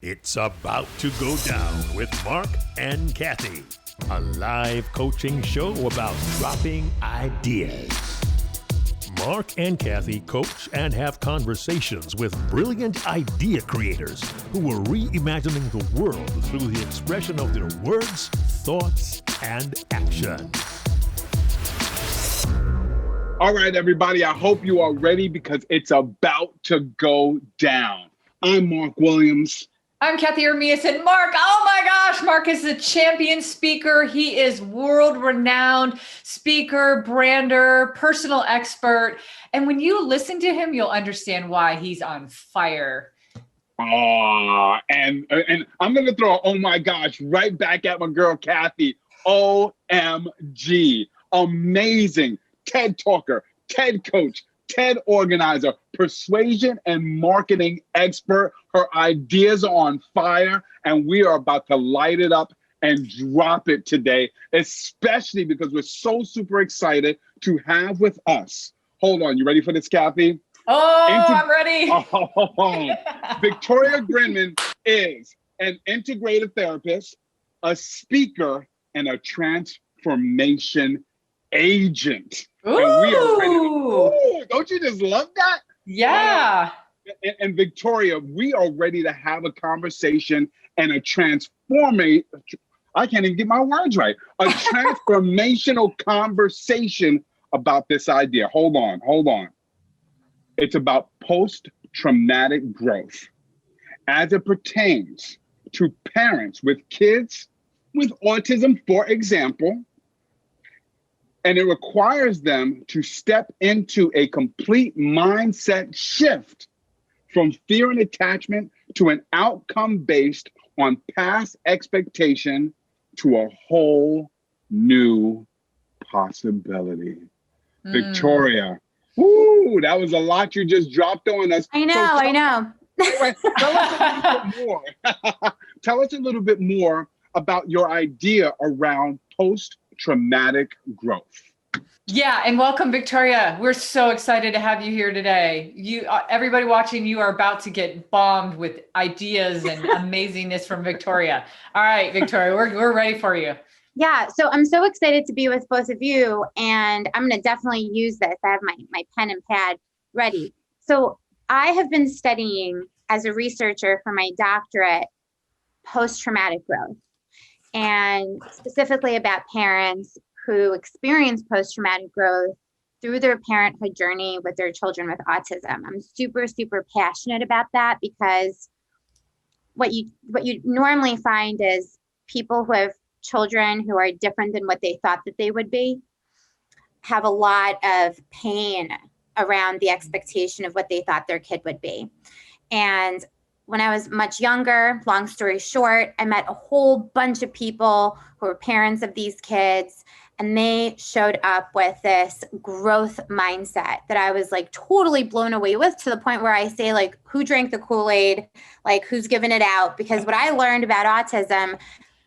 It's about to go down with Marc and Cathey, a live coaching show about dropping ideas. Marc and Cathey coach and have conversations with brilliant idea creators who are reimagining the world through the expression of their words, thoughts, and action. All right, everybody, I hope you are ready because it's about to go down. I'm Mark Williams. I'm Cathey Ermias, and Marc, oh my gosh, Marc is a champion speaker. He is world-renowned speaker, brander, personal expert. And when you listen to him, you'll understand why he's on fire. And I'm going to throw, oh my gosh, right back at my girl, Cathey. OMG. Amazing. TED talker, TED coach, TED organizer, persuasion and marketing expert. Her ideas are on fire, and we are about to light it up and drop it today, especially because we're so super excited to have with us. Hold on, you ready for this, Cathey? I'm ready. Victoria Grinman is an integrative therapist, a speaker, and a transformation agent. Ooh. And we are ready. Ooh, don't you just love that? Yeah. And Victoria, we are ready to have a conversation and a I can't even get my words right. A transformational conversation about this idea. Hold on. It's about post-traumatic growth as it pertains to parents with kids with autism, for example. And it requires them to step into a complete mindset shift from fear and attachment to an outcome based on past expectation to a whole new possibility. Victoria, woo, that was a lot you just dropped on us. I know. Tell us a little bit more about your idea around post-traumatic growth. Yeah, and welcome, Victoria. We're so excited to have you here today. Everybody watching, you are about to get bombed with ideas and amazingness from Victoria. All right, Victoria, we're ready for you. Yeah, so I'm so excited to be with both of you, and I'm going to definitely use this. I have my pen and pad ready. So I have been studying as a researcher for my doctorate post-traumatic growth, and specifically about parents who experience post-traumatic growth through their parenthood journey with their children with autism. I'm super, super passionate about that because what you normally find is people who have children who are different than what they thought that they would be have a lot of pain around the expectation of what they thought their kid would be. And when I was much younger, long story short, I met a whole bunch of people who were parents of these kids, and they showed up with this growth mindset that I was like totally blown away with, to the point where I say, like, who drank the kool-aid? Like, who's giving it out? Because what I learned about autism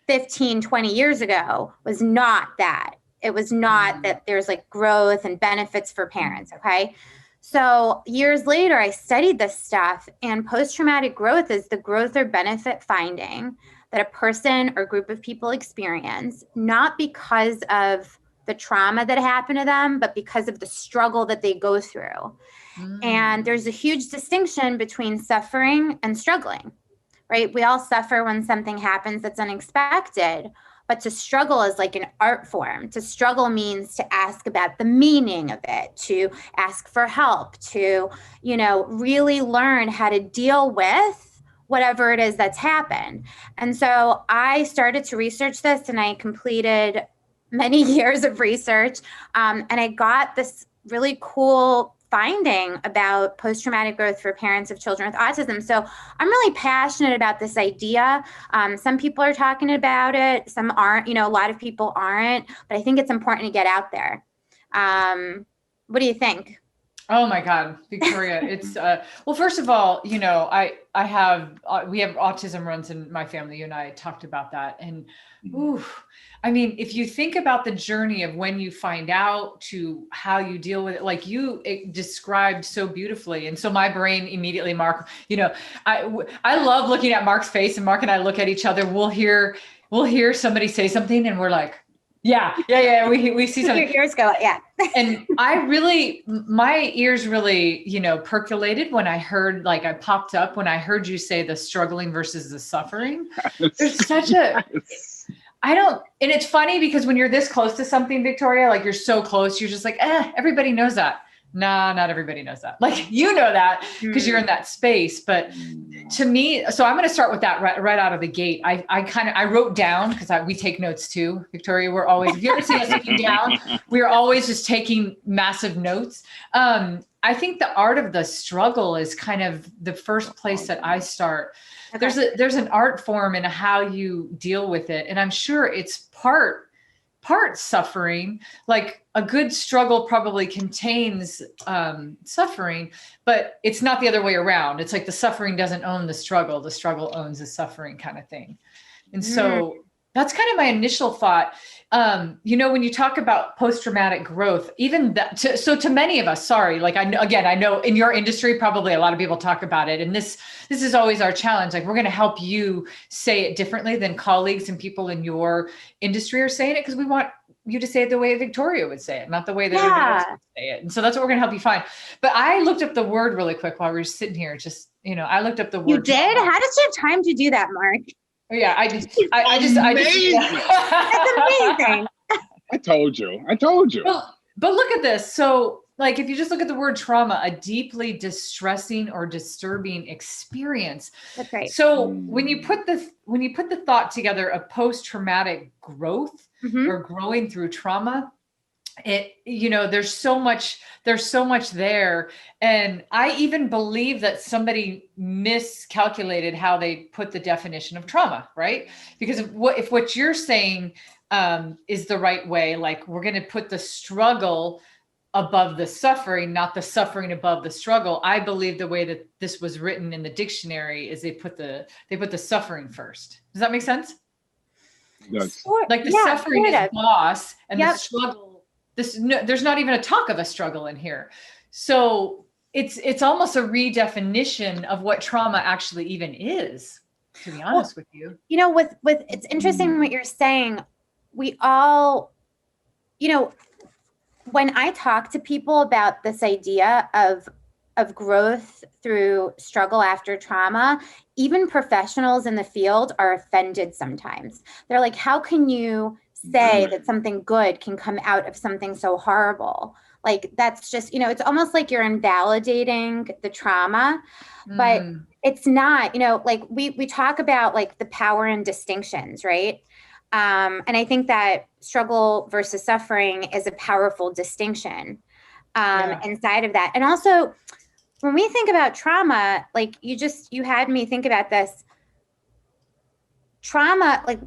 15, 20 years ago was not that. It was not that there's like growth and benefits for parents, okay? So years later, I studied this stuff, and post-traumatic growth is the growth or benefit finding that a person or group of people experience, not because of the trauma that happened to them, but because of the struggle that they go through. And there's a huge distinction between suffering and struggling, right? We all suffer when something happens that's unexpected, but to struggle is like an art form. To struggle means to ask about the meaning of it, to ask for help, to, really learn how to deal with whatever it is that's happened. And so I started to research this, and I completed many years of research. And I got this really cool finding about post-traumatic growth for parents of children with autism. So I'm really passionate about this idea. Some people are talking about it. Some aren't, a lot of people aren't, but I think it's important to get out there. What do you think? Oh my God, Victoria, it's, well, first of all, you know, I have, we have autism runs in my family. You and I talked about that. And, ooh, I mean, if you think about the journey of when you find out to how you deal with it, like you described so beautifully. And so my brain immediately, Marc, you know, I love looking at Marc's face, and Marc and I look at each other. We'll hear somebody say something and we're like, yeah. We see something. Your ears go, yeah. And my ears really, you know, percolated when I heard, like, I popped up when I heard you say the struggling versus the suffering. There's such a, and it's funny because when you're this close to something, Victoria, like you're so close, you're just like, everybody knows that. Nah, not everybody knows that. Like, you know that because you're in that space. But to me, so I'm going to start with that right out of the gate. I wrote down, because we take notes too, Victoria. We're always, if you ever see us looking down, we're always just taking massive notes. I think the art of the struggle is kind of the first place that I start. Okay. There's an art form in how you deal with it. And I'm sure it's part suffering. Like a good struggle probably contains suffering, but it's not the other way around. It's like the suffering doesn't own the struggle owns the suffering, kind of thing. And so that's kind of my initial thought. You know, when you talk about post-traumatic growth, even that, so to many of us, like I know in your industry, probably a lot of people talk about it. And this is always our challenge. Like, we're going to help you say it differently than colleagues and people in your industry are saying it, because we want you to say it the way Victoria would say it, not the way that everybody else would say it. And so that's what we're going to help you find. But I looked up the word really quick while we were sitting here. Just, you know, I looked up the word. You did? How did you have time to do that, Marc? Oh, yeah, I just, That's amazing. I told you. But look at this. So, like, if you just look at the word trauma, a deeply distressing or disturbing experience. That's right. So when you put the thought together of post-traumatic growth or growing through trauma, it, you know, there's so much there. And I even believe that somebody miscalculated how they put the definition of trauma, right? Because if what you're saying is the right way, like, we're going to put the struggle above the suffering, not the suffering above the struggle. I believe the way that this was written in the dictionary is they put the suffering first. Does that make sense? Yes. Like the suffering is boss, and the struggle, there's not even a talk of a struggle in here. So it's almost a redefinition of what trauma actually even is, to be honest with you. You know, with it's interesting what you're saying. We all, you know, when I talk to people about this idea of growth through struggle after trauma, even professionals in the field are offended sometimes. They're like, how can you say that something good can come out of something so horrible? Like, that's just, you know, it's almost like you're invalidating the trauma, but it's not, you know, like we talk about like the power and distinctions, right? And I think that struggle versus suffering is a powerful distinction inside of that. And also, when we think about trauma, like you had me think about this. Trauma, like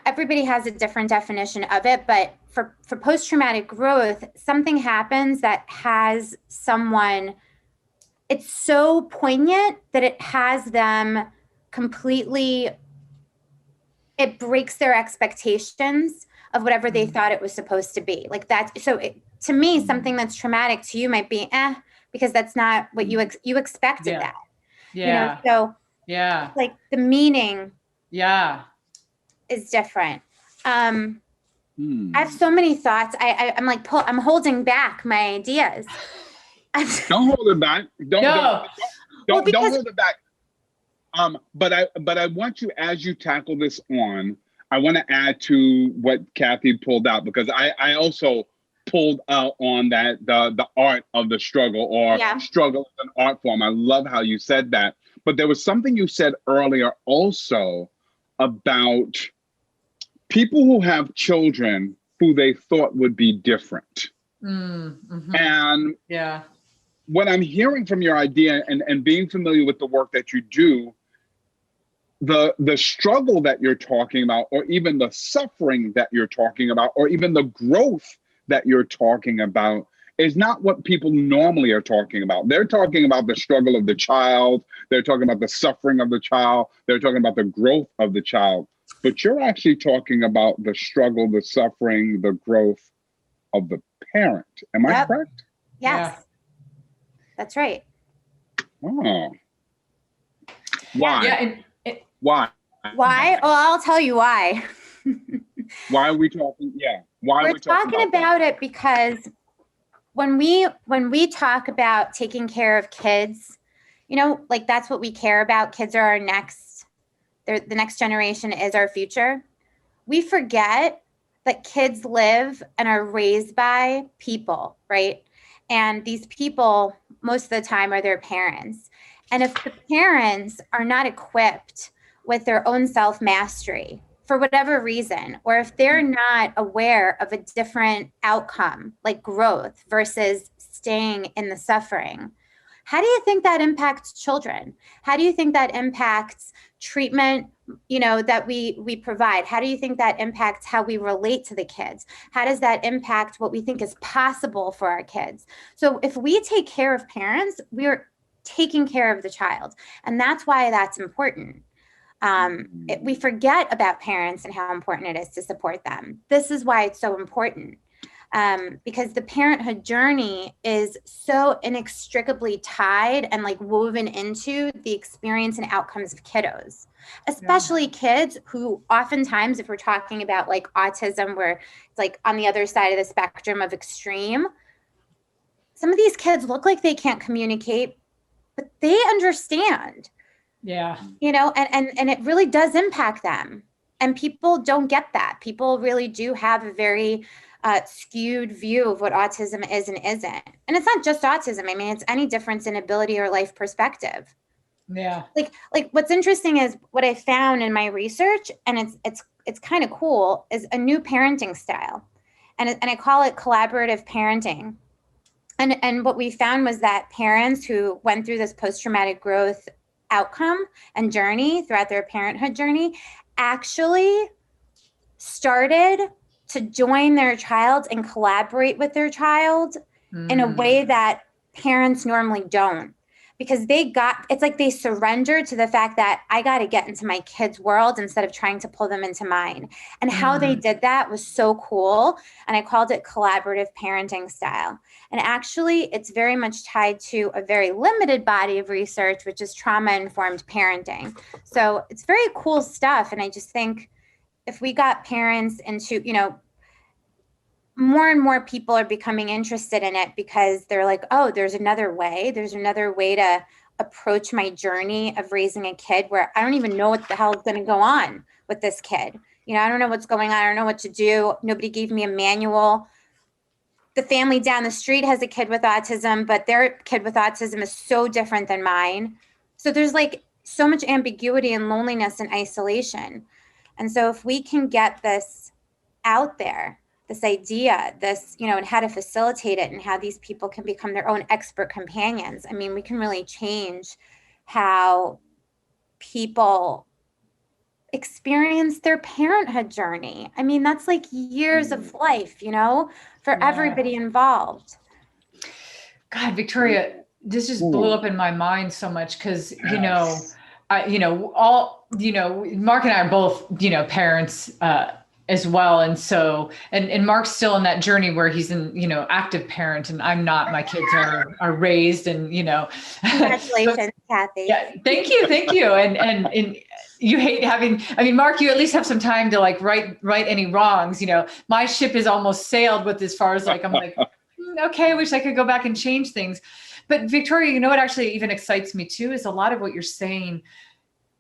everybody has a different definition of it, but for post-traumatic growth, something happens that has someone, it's so poignant that it has them completely, it breaks their expectations of whatever they thought it was supposed to be. Like that. So to me, something that's traumatic to you might be, because that's not what you expected that. Yeah. You know, so like the meaning is different. I have so many thoughts. I'm like, I'm holding back my ideas. Don't hold it back. Don't hold it back. But I want you, as you tackle this on, I want to add to what Cathey pulled out, because I also pulled out on that, the art of the struggle, or struggle is an art form. I love how you said that. But there was something you said earlier also about people who have children who they thought would be different. And what I'm hearing from your idea and being familiar with the work that you do, the struggle that you're talking about, or even the suffering that you're talking about, or even the growth that you're talking about, is not what people normally are talking about. They're talking about the struggle of the child. They're talking about the suffering of the child. They're talking about the growth of the child. But you're actually talking about the struggle, the suffering, the growth of the parent. Am I correct? Yes. Yeah. That's right. Oh. Why? Yeah, why? Why? Well, I'll tell you why. Why are we talking? Yeah. Why We're are we talking about it because when we talk about taking care of kids, you know, like that's what we care about. Kids are our the next generation is our future. We forget that kids live and are raised by people, right? And these people, most of the time, are their parents. And if the parents are not equipped with their own self-mastery for whatever reason, or if they're not aware of a different outcome, like growth versus staying in the suffering, how do you think that impacts children? How do you think that impacts treatment, you know, that we provide? How do you think that impacts how we relate to the kids? How does that impact what we think is possible for our kids? So if we take care of parents, we're taking care of the child. And that's why that's important. We forget about parents and how important it is to support them. This is why it's so important. Because the parenthood journey is so inextricably tied and like woven into the experience and outcomes of kiddos, especially kids who oftentimes, if we're talking about like autism, where it's like on the other side of the spectrum of extreme, some of these kids look like they can't communicate, but they understand. Yeah. You know, and it really does impact them. And people don't get that. People really do have a very skewed view of what autism is and isn't. And it's not just autism. I mean, it's any difference in ability or life perspective. Yeah. Like what's interesting is what I found in my research, and it's kind of cool, is a new parenting style. And I call it collaborative parenting. And what we found was that parents who went through this post-traumatic growth outcome and journey throughout their parenthood journey actually started to join their child and collaborate with their child in a way that parents normally don't, because it's like they surrender to the fact that I got to get into my kids' world instead of trying to pull them into mine. And how they did that was so cool. And I called it collaborative parenting style. And actually, it's very much tied to a very limited body of research, which is trauma-informed parenting. So it's very cool stuff. And I just think if we got parents into, you know, more and more people are becoming interested in it because they're like, oh, there's another way. There's another way to approach my journey of raising a kid where I don't even know what the hell is going to go on with this kid. You know, I don't know what's going on. I don't know what to do. Nobody gave me a manual. The family down the street has a kid with autism, but their kid with autism is so different than mine. So there's like so much ambiguity and loneliness and isolation. And so if we can get this out there, this idea, this, you know, and how to facilitate it and how these people can become their own expert companions, I mean, we can really change how people experience their parenthood journey. I mean, that's like years of life, you know, for everybody involved. God, Victoria, this just blew up in my mind so much because, you know, Marc and I are both, you know, parents as well. And so, and Marc's still in that journey where he's in, you know, active parent, and I'm not. My kids are raised, and, you know. Congratulations, Cathey. Yeah, thank you. And you hate having, I mean, Marc, you at least have some time to like right any wrongs. You know, my ship is almost sailed with as far as like, I'm like, okay, I wish I could go back and change things. But Victoria, you know what actually even excites me too is a lot of what you're saying.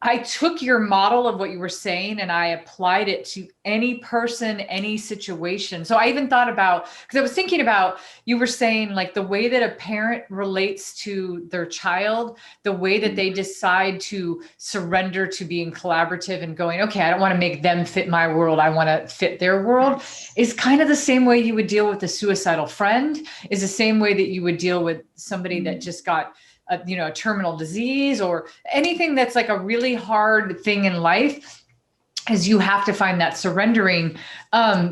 I took your model of what you were saying and I applied it to any person, any situation. So I even thought about, because I was thinking about, you were saying like the way that a parent relates to their child, the way that they decide to surrender to being collaborative and going, okay, I don't want to make them fit my world, I want to fit their world, is kind of the same way you would deal with a suicidal friend, is the same way that you would deal with somebody that just got a terminal disease or anything that's like a really hard thing in life. is you have to find that surrendering.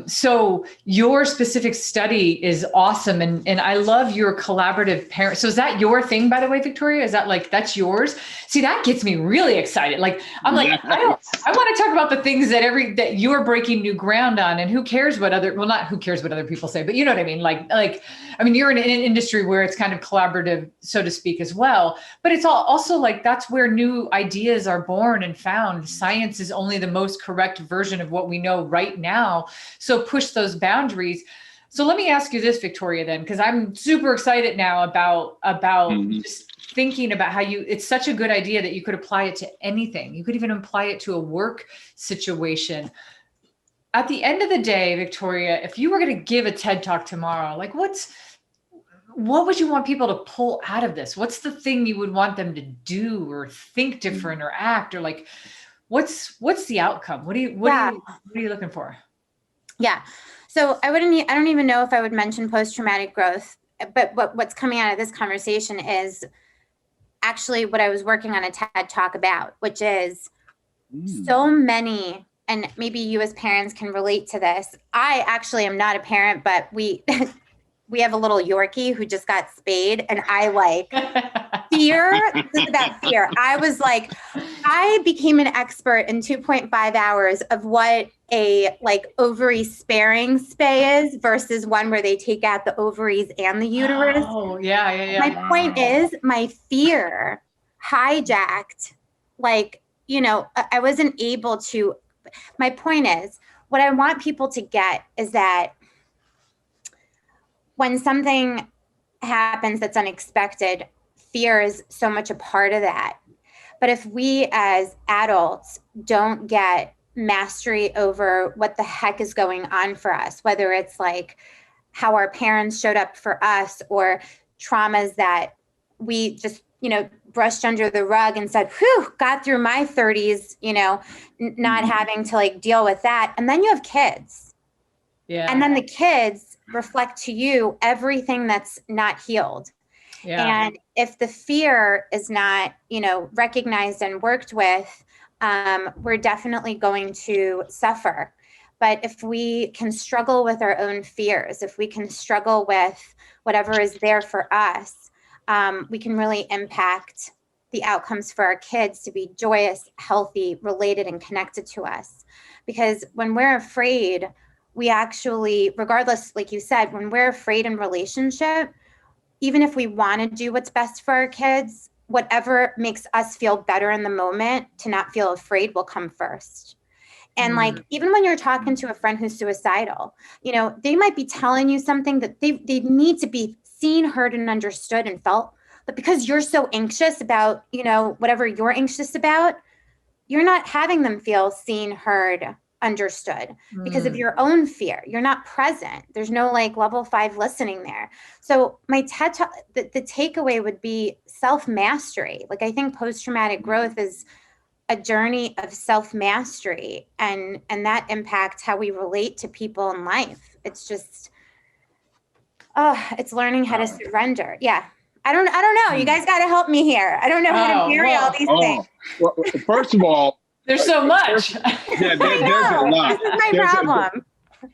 So your specific study is awesome. And I love your collaborative parent. So is that your thing, by the way, Victoria? Is that like, that's yours? See, that gets me really excited. Like, I'm like, I want to talk about the things that you're breaking new ground on, and who cares what not who cares what other people say, but you know what I mean? I mean, you're in an industry where it's kind of collaborative, so to speak, as well, but it's also like, that's where new ideas are born and found. Science is only the most correct version of what we know right now. So push those boundaries. So let me ask you this, Victoria, then, because I'm super excited now about just thinking about how it's such a good idea that you could apply it to anything. You could even apply it to a work situation. At the end of the day, Victoria, if you were going to give a TED Talk tomorrow, like what would you want people to pull out of this? What's the thing you would want them to do or think different or act, or like, what's the outcome? What are you looking for? Yeah. So I don't even know if I would mention post-traumatic growth, but what's coming out of this conversation is actually what I was working on a TED Talk about, which is so many, and maybe you as parents can relate to this. I actually am not a parent, but we have a little Yorkie who just got spayed, and I fear. This is about fear. I became an expert in 2.5 hours of what a ovary sparing spay is versus one where they take out the ovaries and the uterus. Oh, yeah. My point is, my fear hijacked, I wasn't able to. My point is, what I want people to get is that when something happens that's unexpected, fear is so much a part of that. But if we as adults don't get mastery over what the heck is going on for us, whether it's like how our parents showed up for us or traumas that we just, brushed under the rug and said, whew, got through my 30s, not having to deal with that. And then you have kids. Yeah. And then the kids reflect to you everything that's not healed. Yeah. And if the fear is not, recognized and worked with, we're definitely going to suffer. But if we can struggle with our own fears, if we can struggle with whatever is there for us, we can really impact the outcomes for our kids to be joyous, healthy, related, and connected to us. Because when we're afraid, we actually, regardless, like you said, when we're afraid in relationship, even if we want to do what's best for our kids, whatever makes us feel better in the moment to not feel afraid will come first. And even when you're talking to a friend who's suicidal, they might be telling you something that they need to be seen, heard, and understood and felt. But because you're so anxious about, whatever you're anxious about, you're not having them feel seen, heard, understood because of your own fear. You're not present. There's no level 5 listening there. So my TED Talk, the takeaway would be self-mastery. I think post-traumatic growth is a journey of self-mastery, and that impacts how we relate to people in life. It's just, it's learning how to surrender. Yeah. I don't know. You guys got to help me here. I don't know how to marry all these things. Well, first of all, there's so much. There's a lot. This is my problem.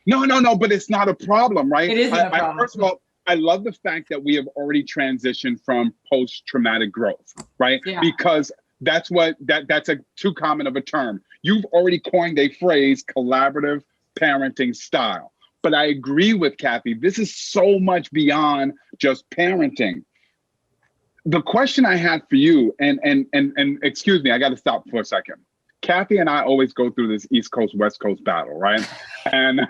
No, but it's not a problem, right? It isn't a problem. First of all, I love the fact that we have already transitioned from post-traumatic growth, right? Yeah. Because that's a too common of a term. You've already coined a phrase, collaborative parenting style. But I agree with Cathey. This is so much beyond just parenting. The question I had for you, and excuse me, I got to stop for a second. Cathey and I always go through this East Coast, West Coast battle, right? And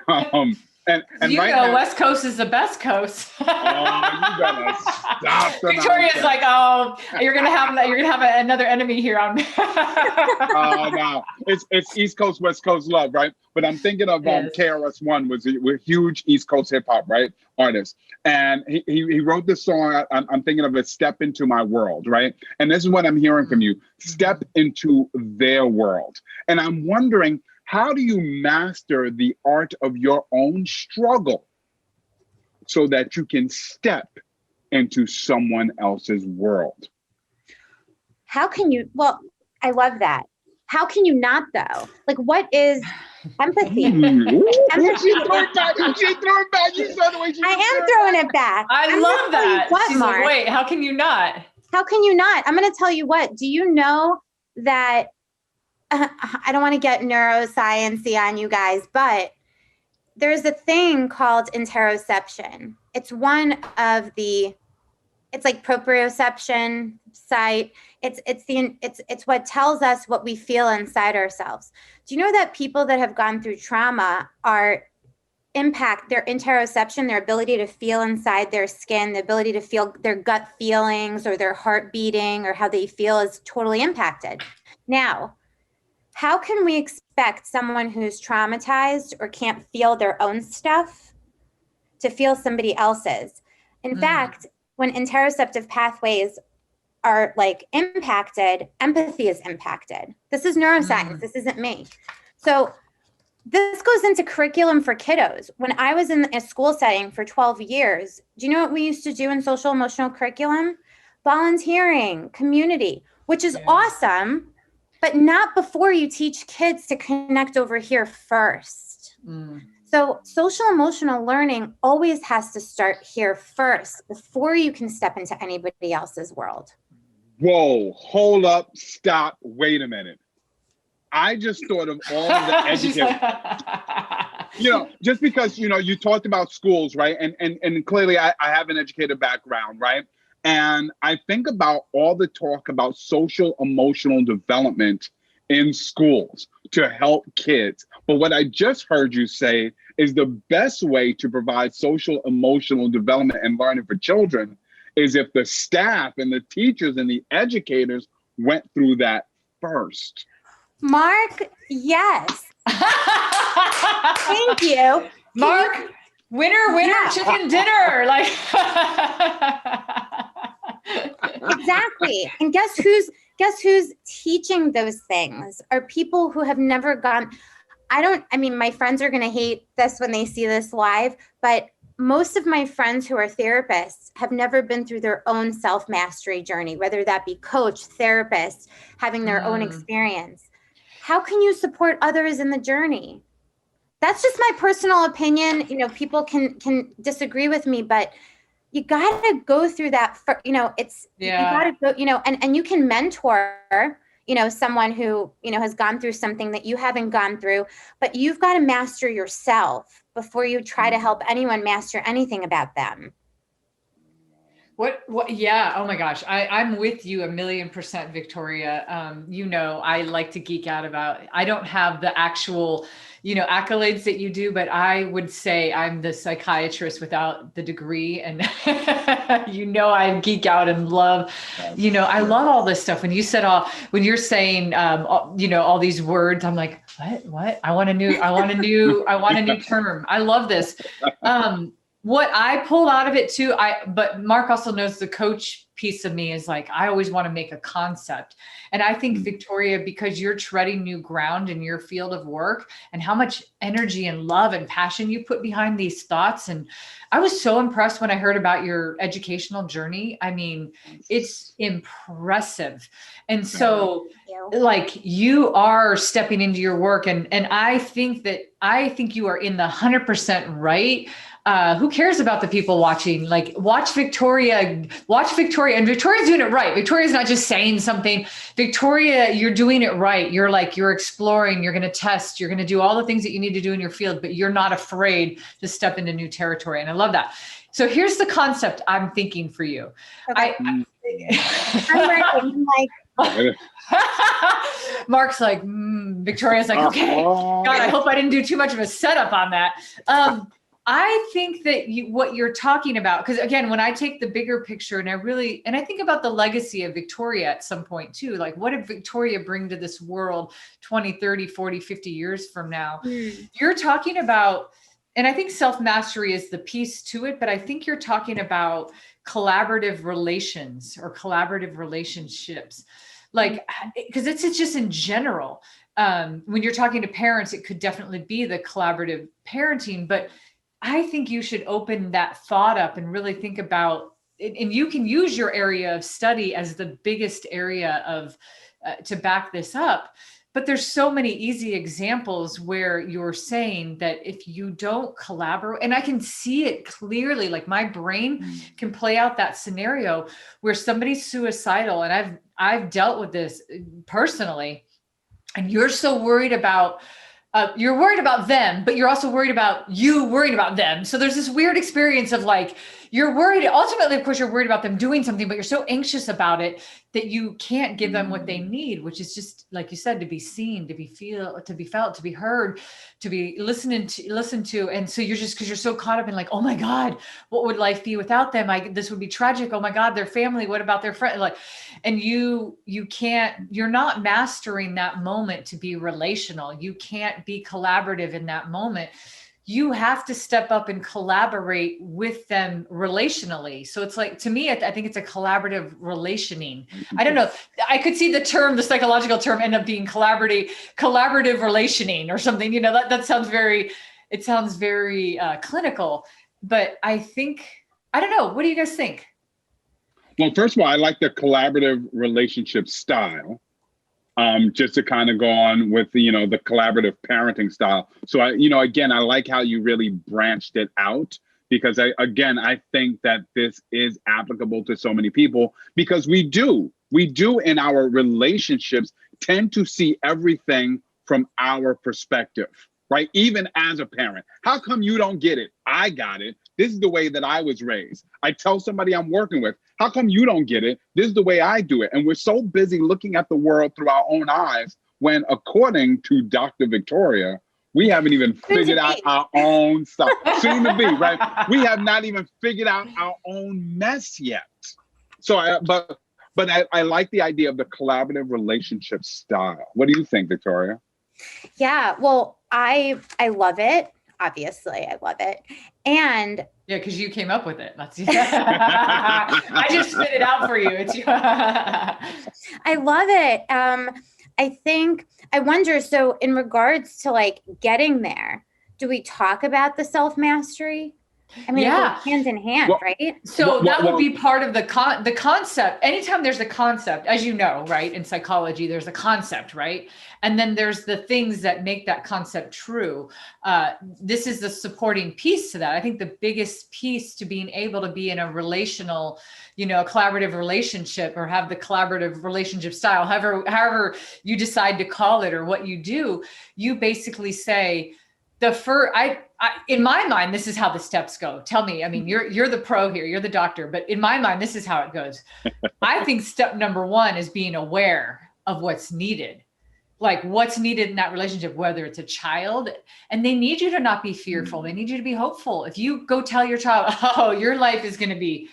right now, West Coast is the best coast. Oh, you better stop. Victoria's like, oh, you're gonna have another enemy here on me. Oh no, it's East Coast, West Coast love, right? But I'm thinking of KRS-One was a huge East Coast hip hop, right, artist, and he wrote this song. I'm thinking of it, "Step Into My World," right? And this is what I'm hearing from you: step into their world. And I'm wondering, how do you master the art of your own struggle so that you can step into someone else's world? How can you? Well, I love that. how can you not though? Like, what is empathy? She threw it back. You saw the way she I am throwing it back. I love that. What, She's Mark? like, wait, how can you not? How can you not? I'm going to tell you what. Do you know that I don't want to get neuroscience-y on you guys, but there's a thing called interoception. It's one of the, it's like proprioception site. It's what tells us what we feel inside ourselves. Do you know that people that have gone through trauma impact their interoception, their ability to feel inside their skin, the ability to feel their gut feelings or their heart beating or how they feel is totally impacted. Now, how can we expect someone who's traumatized or can't feel their own stuff to feel somebody else's? In fact, when interoceptive pathways are like impacted, empathy is impacted. This is neuroscience. This isn't me. So this goes into curriculum for kiddos. When I was in a school setting for 12 years, do you know what we used to do in social emotional curriculum? Volunteering, community, which is awesome, but not before you teach kids to connect over here first. So social emotional learning always has to start here first before you can step into anybody else's world. Whoa, hold up, stop, wait a minute. I just thought of all of the educators. Just because, you talked about schools, right? And clearly I have an educator background, right? And I think about all the talk about social emotional development in schools to help kids. But what I just heard you say is the best way to provide social emotional development and learning for children is if the staff and the teachers and the educators went through that first. Mark, yes. Thank you. Mark, winner, chicken dinner. Like exactly. And guess who's teaching those things are people who have never gone. My friends are going to hate this when they see this live, but most of my friends who are therapists have never been through their own self-mastery journey, whether that be coach, therapist, having their own experience. How can you support others in the journey? That's just my personal opinion. People can disagree with me, but you got to go through that you got to go, and you can mentor, someone who, has gone through something that you haven't gone through, but you've got to master yourself before you try to help anyone master anything about them. What? Yeah. Oh my gosh. I'm with you 1,000,000%, Victoria. I like to geek out about, I don't have the actual, accolades that you do, but I would say I'm the psychiatrist without the degree. And, I geek out and love, I love all this stuff. When you said when you're saying, all these words, I'm like, what? I want a new term. I love this. What I pulled out of it too, but Marc also knows the coach piece of me is like, I always want to make a concept. And I think Victoria, because you're treading new ground in your field of work and how much energy and love and passion you put behind these thoughts. And I was so impressed when I heard about your educational journey. I mean, it's impressive. And so like you are stepping into your work and I think you are in the 100% right. Who cares about the people watching? Like watch Victoria, and Victoria's doing it right. Victoria's not just saying something. Victoria, you're doing it right. You're exploring, you're going to test, you're going to do all the things that you need to do in your field, but you're not afraid to step into new territory. And I love that. So here's the concept I'm thinking for you. Okay. I'm like, Mark's like, Victoria's like, okay, God, I hope I didn't do too much of a setup on that. I think that what you're talking about, because again, when I take the bigger picture and I think about the legacy of Victoria at some point too, like what did Victoria bring to this world 20, 30, 40, 50 years from now? You're talking about, and I think self-mastery is the piece to it, but I think you're talking about collaborative relations or collaborative relationships. Like, because it's just in general, when you're talking to parents, it could definitely be the collaborative parenting, but I think you should open that thought up and really think about, and you can use your area of study as the biggest area of to back this up. But there's so many easy examples where you're saying that if you don't collaborate, and I can see it clearly, like my brain can play out that scenario where somebody's suicidal. And I've dealt with this personally, and you're so worried about you're worried about them, but you're also worried about you worrying about them. So there's this weird experience of like, you're worried. Ultimately, of course, you're worried about them doing something, but you're so anxious about it that you can't give them what they need, which is just, like you said, to be seen, to be felt, to be heard, to be listened to. And so you're just, because you're so caught up in like, oh my God, what would life be without them? This would be tragic. Oh my God, their family. What about their friend? Like, and you're not mastering that moment to be relational. You can't be collaborative in that moment. You have to step up and collaborate with them relationally. So it's like, to me, I think it's a collaborative relationing. I don't know. I could see the psychological term end up being collaborative relationing or something, that sounds very clinical, but I think, I don't know. What do you guys think? Well, first of all, I like the collaborative relationship style. Just to kind of go on with, the collaborative parenting style. So again, I like how you really branched it out, because I think that this is applicable to so many people, because we do in our relationships tend to see everything from our perspective, right? Even as a parent, how come you don't get it? I got it. This is the way that I was raised. I tell somebody I'm working with, how come you don't get it? This is the way I do it. And we're so busy looking at the world through our own eyes when, according to Dr. Victoria, we haven't even figured out our own stuff. Soon to be, right? We have not even figured out our own mess yet. So, I like the idea of the collaborative relationship style. What do you think, Victoria? Yeah, well, I love it. Obviously, I love it. And yeah, because you came up with it. I just spit it out for you. I love it. I wonder, so in regards to like getting there, do we talk about the self-mastery? I mean, yeah, it goes hand in hand, right? So that would be part of the concept. Anytime there's a concept, as you know, right? In psychology, there's a concept, right? And then there's the things that make that concept true. This is the supporting piece to that. I think the biggest piece to being able to be in a relational, collaborative relationship, or have the collaborative relationship style, however you decide to call it, or what you do, you basically say, in my mind, this is how the steps go. Tell me, I mean, you're the pro here, you're the doctor, but in my mind, this is how it goes. I think step number one is being aware of what's needed. Like what's needed in that relationship, whether it's a child, and they need you to not be fearful. They need you to be hopeful. If you go tell your child, oh, your life is going to be,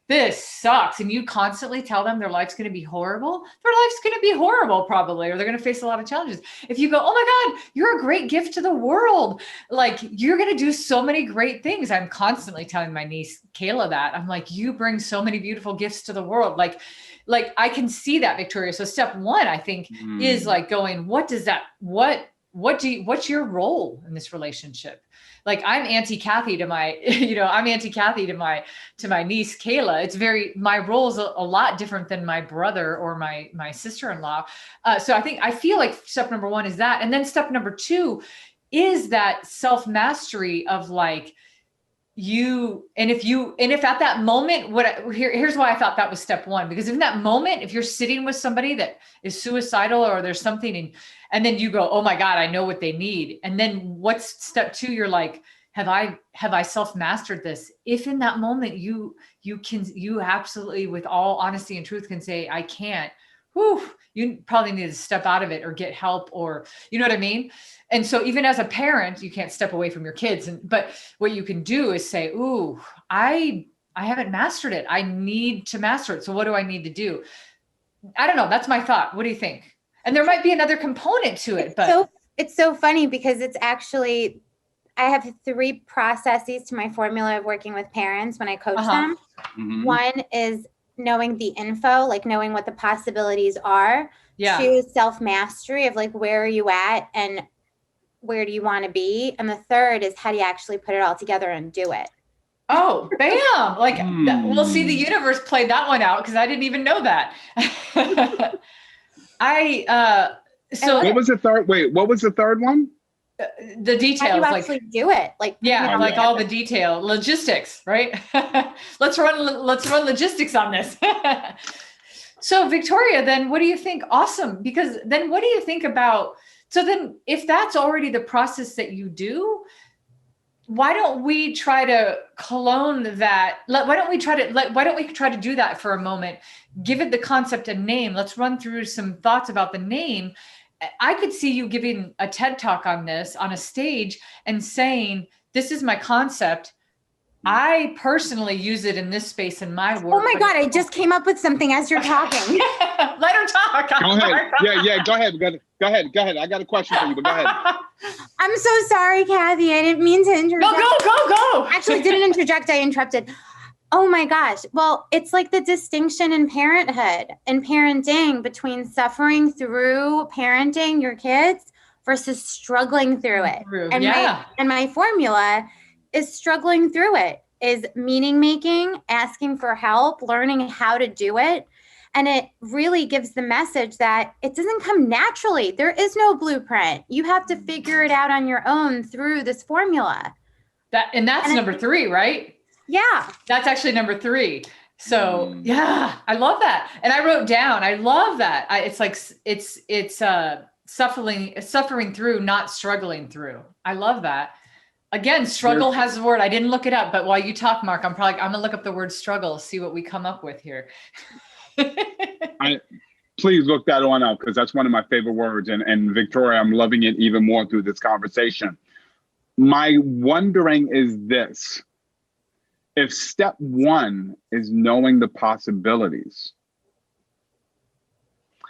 this sucks, and you constantly tell them their life's going to be horrible, their life's going to be horrible probably, or they're going to face a lot of challenges. If you go, oh my God, you're a great gift to the world. Like you're going to do so many great things. I'm constantly telling my niece, Kayla, that I'm like, you bring so many beautiful gifts to the world. Like I can see that, Victoria. So step one, I think is like going, what's your role in this relationship? Like I'm Auntie Cathey to my, I'm Auntie Cathey to my niece, Kayla. It's my role is a lot different than my brother or my sister-in-law. So I feel like step number one is that. And then step number two is that self-mastery of like, if at that moment, here's why I thought that was step one, because in that moment, if you're sitting with somebody that is suicidal or there's something and then you go, oh my God, I know what they need. And then what's step two? You're like, have I self-mastered this? If in that moment you absolutely, with all honesty and truth, can say, I can't, you probably need to step out of it or get help, or, you know what I mean? And so even as a parent, you can't step away from your kids. But what you can do is say, ooh, I haven't mastered it. I need to master it. So what do I need to do? I don't know. That's my thought. What do you think? And there might be another component to it, but it's so funny because it's actually, I have 3 processes to my formula of working with parents when I coach them. Mm-hmm. One is knowing the info, like knowing what the possibilities are. Yeah. 2, self-mastery of like, where are you at and where do you want to be? And the 3rd is how do you actually put it all together and do it? Oh, bam. Like we'll see, the universe played that one out because I didn't even know that. So What was the third? Wait, what was the third one? the How do details, you like, actually do it? Like, yeah, Oh, like yeah. all the detail, logistics, right? Let's run logistics on this. So Victoria, then what do you think? Awesome. Because then what do you think about, so then if that's already the process that you do, why don't we try to clone that? Why don't we try to do that for a moment? Give it the concept a name. Let's run through some thoughts about the name. I could see you giving a TED talk on this on a stage and saying, this is my concept. I personally use it in this space in my work. oh my God, I just came up with something as you're talking. Let her talk. Go ahead. Yeah, go ahead. Go ahead. I got a question for you, but go ahead. I'm so sorry, Kathy. I didn't mean to interject. No, go. Actually, didn't interject. I interrupted. Oh my gosh. Well, it's like the distinction in parenthood and parenting between suffering through parenting your kids versus struggling through it. And my formula is struggling through it, is meaning making, asking for help, learning how to do it. And it really gives the message that it doesn't come naturally. There is no blueprint. You have to figure it out on your own through this formula. That's number 3, right? Yeah. That's actually number 3. So yeah, I love that. And I wrote down, I love that. It's like, it's suffering through, not struggling through. I love that. Again, struggle has a word. I didn't look it up, but while you talk, Mark, I'm gonna look up the word struggle, see what we come up with here. Please look that one up, because that's one of my favorite words. And Victoria, I'm loving it even more through this conversation. My wondering is this: if step 1 is knowing the possibilities,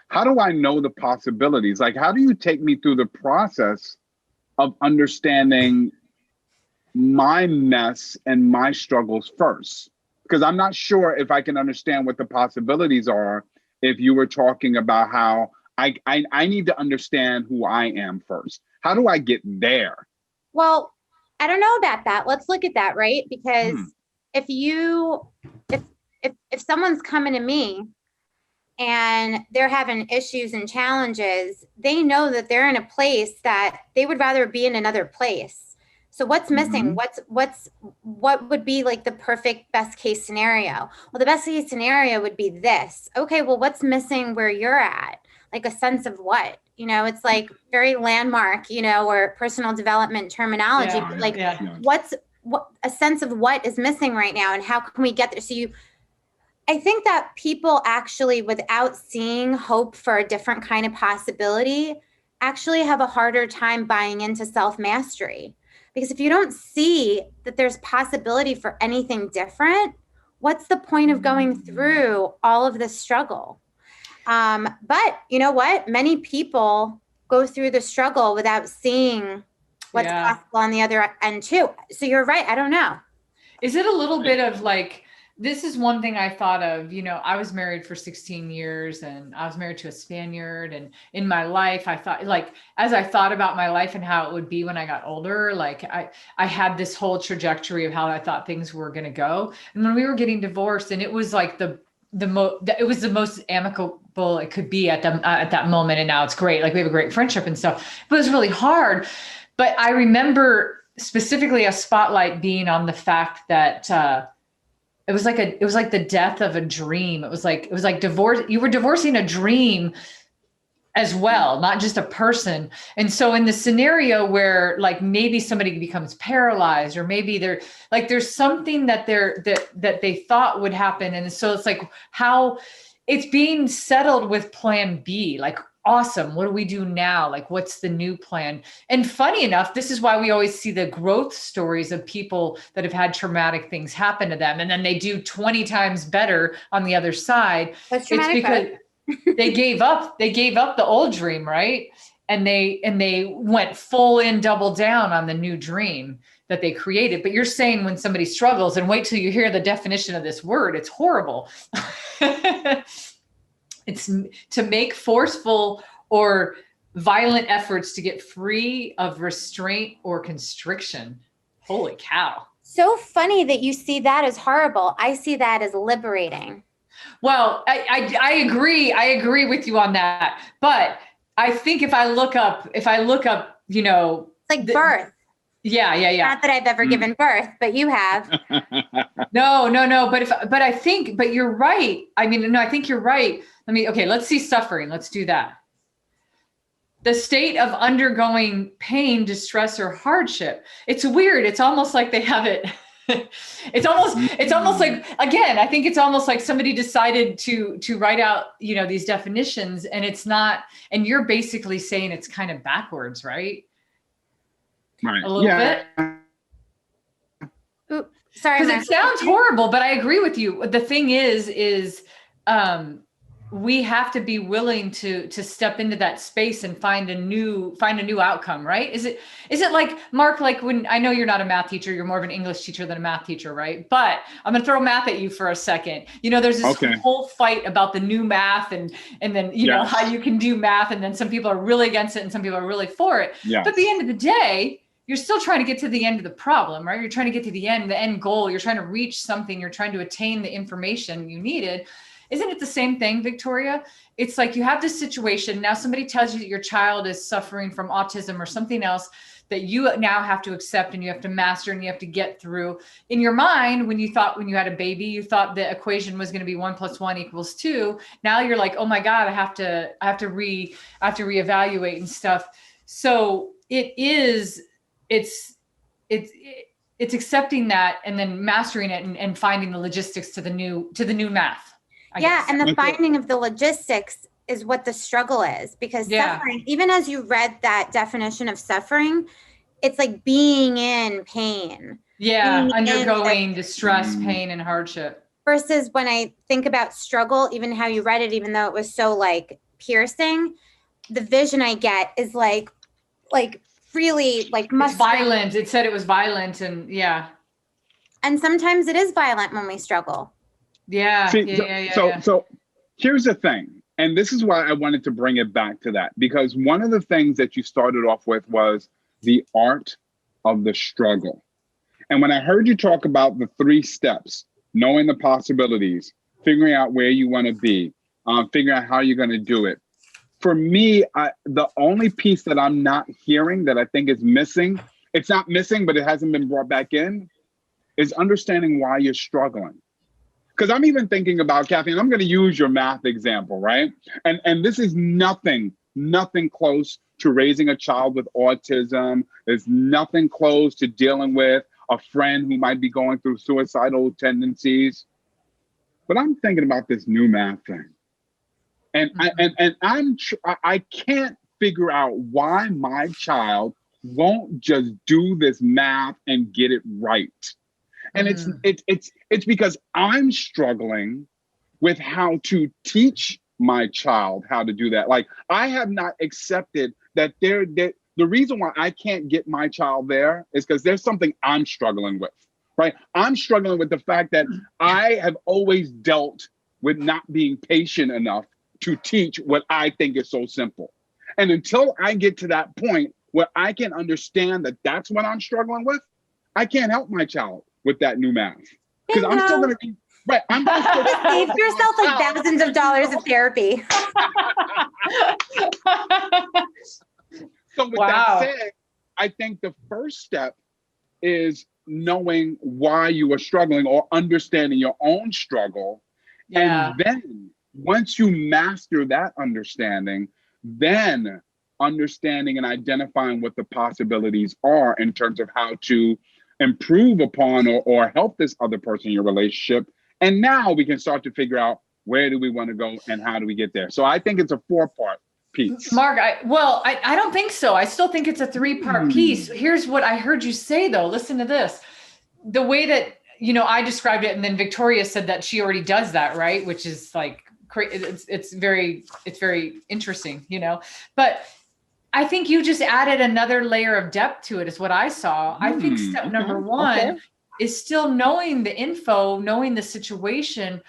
how do I know the possibilities? Like, how do you take me through the process of understanding my mess and my struggles first? Because I'm not sure if I can understand what the possibilities are if you were talking about how I need to understand who I am first. How do I get there? Well, I don't know about that. Let's look at that, right? Because if someone's coming to me and they're having issues and challenges, they know that they're in a place that they would rather be in another place. So what's missing? What would be like the perfect best case scenario? Well, the best case scenario would be this. Okay, well, what's missing where you're at? Like a sense of what? It's like very landmark, or personal development terminology. What's a sense of what is missing right now, and how can we get there? So I think that people actually, without seeing hope for a different kind of possibility, actually have a harder time buying into self-mastery. Because if you don't see that there's possibility for anything different, what's the point of going through all of this struggle? But you know what? Many people go through the struggle without seeing what's possible on the other end too. So you're right. I don't know. Is it a little bit of like, this is one thing I thought of, I was married for 16 years and I was married to a Spaniard, and in my life, I thought, like, as I thought about my life and how it would be when I got older, like I had this whole trajectory of how I thought things were going to go. And when we were getting divorced, and it was like it was the most amicable it could be at that moment. And now it's great. Like we have a great friendship and stuff, but it was really hard. But I remember specifically a spotlight being on the fact that, it was like the death of a dream. It was like divorce. You were divorcing a dream as well, not just a person. And so in the scenario where like maybe somebody becomes paralyzed, or maybe there's something that they thought would happen. And so it's like how it's being settled with plan B, like, awesome. What do we do now? Like, what's the new plan? And funny enough, this is why we always see the growth stories of people that have had traumatic things happen to them. And then they do 20 times better on the other side. It's because they gave up the old dream, right? And they went full in, double down on the new dream that they created. But you're saying when somebody struggles, and wait till you hear the definition of this word, it's horrible. It's to make forceful or violent efforts to get free of restraint or constriction. Holy cow. So funny that you see that as horrible. I see that as liberating. Well, I agree. I agree with you on that. But I think if I look up, you know, It's like birth. Yeah. Not that I've ever given birth, but you have. No. But you're right. I mean, no, I think you're right. Let's see suffering. Let's do that. The state of undergoing pain, distress, or hardship. It's weird. It's almost like they have it. It's almost like, again, I think it's almost like somebody decided to write out, you know, these definitions, and it's not, and you're basically saying it's kind of backwards, right? Right. A little bit. Oops, sorry. Because it sounds horrible, but I agree with you. The thing is we have to be willing to step into that space and find a new outcome, right? Is it like, Marc, like when, I know you're not a math teacher, you're more of an English teacher than a math teacher, right? But I'm going to throw math at you for a second. You know, there's this whole fight about the new math and then, you know, how you can do math. And then some people are really against it and some people are really for it. Yes. But at the end of the day, you're still trying to get to the end of the problem, right? You're trying to get to the end goal. You're trying to reach something. You're trying to attain the information you needed. Isn't it the same thing, Victoria? It's like you have this situation. Now somebody tells you that your child is suffering from autism or something else that you now have to accept and you have to master and you have to get through. In your mind, when you had a baby, you thought the equation was going to be 1 + 1 = 2. Now you're like, oh my God, I have to reevaluate and stuff. So it's accepting that and then mastering it and finding the logistics to the new math. I guess. And the finding of the logistics is what the struggle is, because suffering, even as you read that definition of suffering, it's like being in pain. Yeah, undergoing distress, pain, and hardship. Versus when I think about struggle, even how you read it, even though it was so like piercing, the vision I get is like really like it's violent. It said it was violent, and and sometimes it is violent when we struggle. So here's the thing, and this is why I wanted to bring it back to that, because one of the things that you started off with was the art of the struggle. And when I heard you talk about the 3 steps, knowing the possibilities, figuring out where you want to be, figuring out how you're going to do it. For me, the only piece that I'm not hearing that I think is missing, it's not missing, but it hasn't been brought back in, is understanding why you're struggling. Because I'm even thinking about, Cathey, and I'm going to use your math example, right? And this is nothing close to raising a child with autism. There's nothing close to dealing with a friend who might be going through suicidal tendencies. But I'm thinking about this new math thing. And I can't figure out why my child won't just do this math and get it right. And it's because I'm struggling with how to teach my child how to do that. Like, I have not accepted that the reason why I can't get my child there is because there's something I'm struggling with, right? I'm struggling with the fact that I have always dealt with not being patient enough to teach what I think is so simple. And until I get to that point where I can understand that that's what I'm struggling with, I can't help my child with that new math. Because I'm still going to be, right. I'm going to save yourself like thousands of dollars of therapy. So with that said, I think the first step is knowing why you are struggling or understanding your own struggle. Yeah. And then once you master that understanding, then understanding and identifying what the possibilities are in terms of how to improve upon or help this other person in your relationship. And now we can start to figure out where do we want to go and how do we get there. So I think it's a 4-part piece. Marc, I don't think so. I still think it's a 3-part piece. Here's what I heard you say though. Listen to this. The way that, you know, I described it, and then Victoria said that she already does that, right? Which is like, it's very interesting, you know, but I think you just added another layer of depth to it is what I saw. I think step number 1 is still knowing the info, knowing the situation.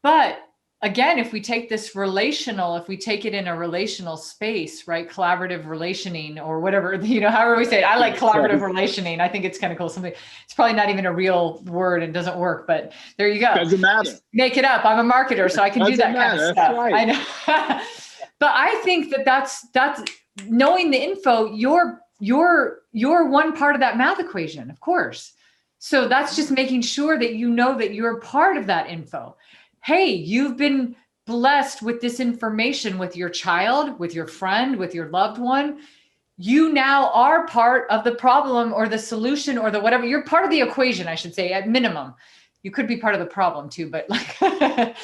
But again, if we take this relational, if we take it in a relational space, right? Collaborative relationing or whatever, you know, however we say it. I like collaborative relationing. I think it's kind of cool. It's probably not even a real word and doesn't work, but there you go. Doesn't matter. Just make it up. I'm a marketer, so I can do that kind of stuff. Right. I know. But I think that's knowing the info, you're one part of that math equation, of course. So that's just making sure that you know that you're part of that info. Hey, you've been blessed with this information with your child, with your friend, with your loved one. You now are part of the problem or the solution or the whatever. You're part of the equation, I should say, at minimum. You could be part of the problem too, but like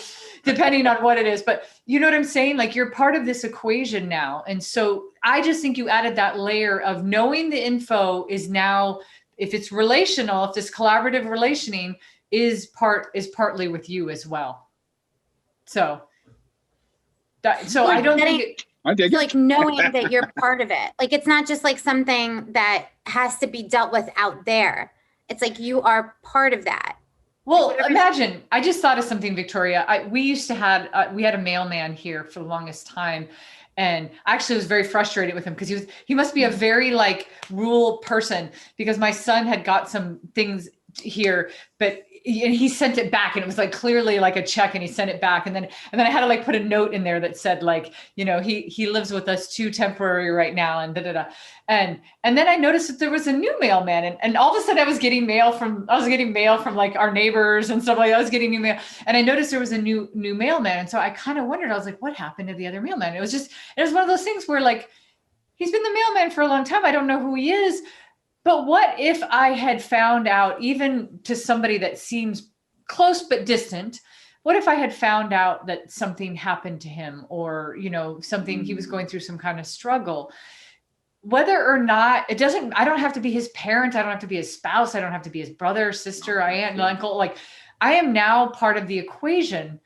depending on what it is. But you know what I'm saying? Like you're part of this equation now. And so I just think you added that layer of knowing the info is now, if it's relational, if this collaborative relationing is partly with you as well. So I don't think like knowing that you're part of it. Like it's not just like something that has to be dealt with out there. It's like you are part of that. Well, imagine, I just thought of something, Victoria. We used to we had a mailman here for the longest time. And I actually was very frustrated with him because he must be a very like rural person, because my son had got some things here, but he sent it back and it was like clearly like a check, and he sent it back. And then I had to like put a note in there that said like, you know, he lives with us too temporary right now and And then I noticed that there was a new mailman, and all of a sudden I was getting mail from like our neighbors and stuff like that. I was getting new mail, and I noticed there was a new mailman. And so I kind of wondered, I was like, what happened to the other mailman? It was one of those things where like, he's been the mailman for a long time. I don't know who he is. But what if I had found out, even to somebody that seems close but distant, what if I had found out that something happened to him, or, you know, something, he was going through some kind of struggle? Whether or not I don't have to be his parent. I don't have to be his spouse. I don't have to be his brother, sister, aunt, uncle. Like I am now part of the equation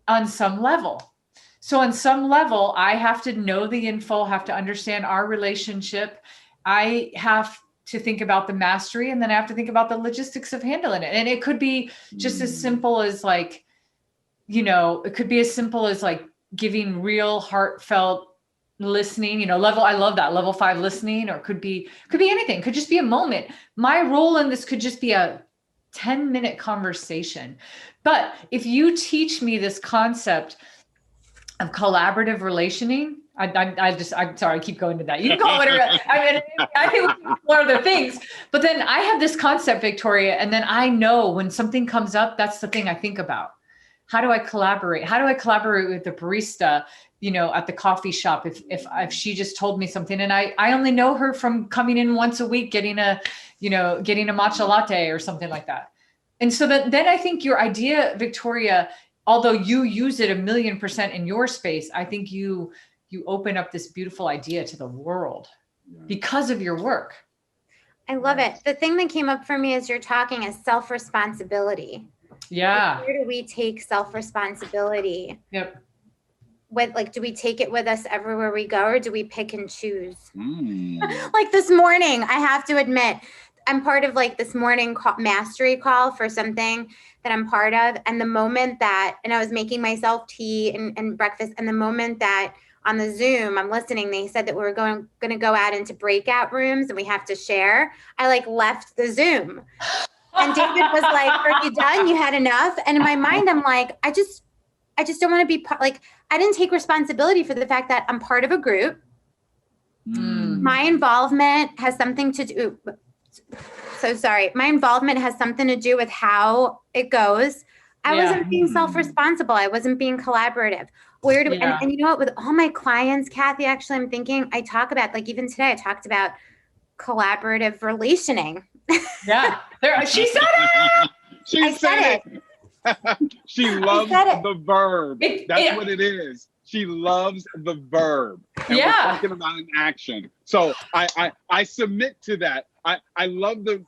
on some level. So on some level, I have to know the info, have to understand our relationship. I have to think about the mastery, and then I have to think about the logistics of handling it. And it could be just as simple as like, you know, it could be as simple as like giving real heartfelt listening, you know, I love that level 5 listening, or it could be anything. It could just be a moment. My role in this could just be a 10-minute conversation. But if you teach me this concept of collaborative relationing, I'm sorry, I keep going to that. You can call it whatever. I mean, I think we can explore other things, but then I have this concept, Victoria, and then I know when something comes up, that's the thing I think about. How do I collaborate? How do I collaborate with the barista, you know, at the coffee shop? If she just told me something, and I only know her from coming in once a week, getting a matcha latte or something like that. And so then I think your idea, Victoria, although you use it 1,000,000% in your space, I think you open up this beautiful idea to the world because of your work. I love it. The thing that came up for me as you're talking is self-responsibility. Yeah. Like, where do we take self-responsibility? Yep. Do we take it with us everywhere we go, or do we pick and choose? Like this morning, I have to admit, I'm part of like this morning mastery call for something that I'm part of. And the moment that, and I was making myself tea and breakfast, and the moment that on the Zoom, I'm listening, they said that we were going to go out into breakout rooms and we have to share. I like left the Zoom. And David was like, are you done? You had enough? And in my mind, I'm like, I just don't want to be part, like, I didn't take responsibility for the fact that I'm part of a group. My involvement has something to do. So sorry. My involvement has something to do with how it goes. I wasn't being self-responsible. I wasn't being collaborative. Where do and you know what, with all my clients, Cathey, actually, I'm thinking, I talk about, like, even today, I talked about collaborative relationing. Yeah. She said it. She said it. She loves the verb. That's what it is. She loves the verb. And we're talking about an action. So I submit to that. I love the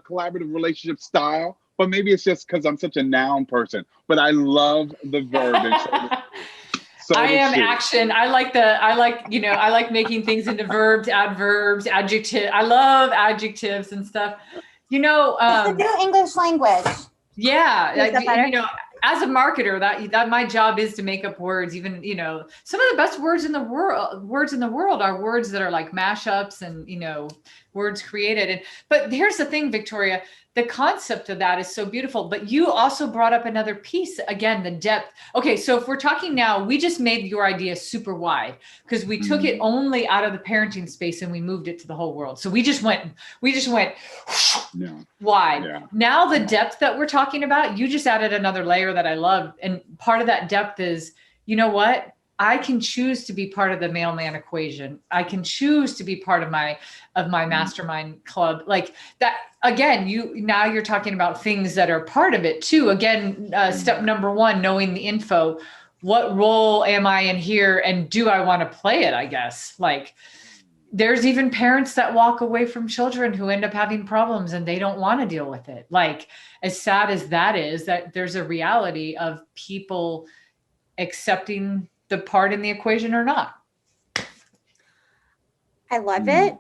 collaborative relationship style, but maybe it's just because I'm such a noun person. But I love the verb. So I am action. I like making things into verbs, adverbs, adjectives. I love adjectives and stuff. You know, it's the new English language. Yeah. You know, as a marketer, that my job is to make up words. Even, you know, some of the best words in the world are words that are like mashups and, you know, words created. But here's the thing, Victoria, the concept of that is so beautiful. But you also brought up another piece, again, the depth. Okay, so if we're talking now, we just made your idea super wide because we took it only out of the parenting space and we moved it to the whole world. So we just went wide. Yeah. Now the depth that we're talking about, you just added another layer that I love. And part of that depth is, you know what? I can choose to be part of the mailman equation. I can choose to be part of my mastermind club. Like that, again, you're talking about things that are part of it too. Again, step number one, knowing the info. What role am I in here? And do I want to play it? I guess like there's even parents that walk away from children who end up having problems and they don't want to deal with it. Like as sad as that is, that there's a reality of people accepting the part in the equation or not. I love it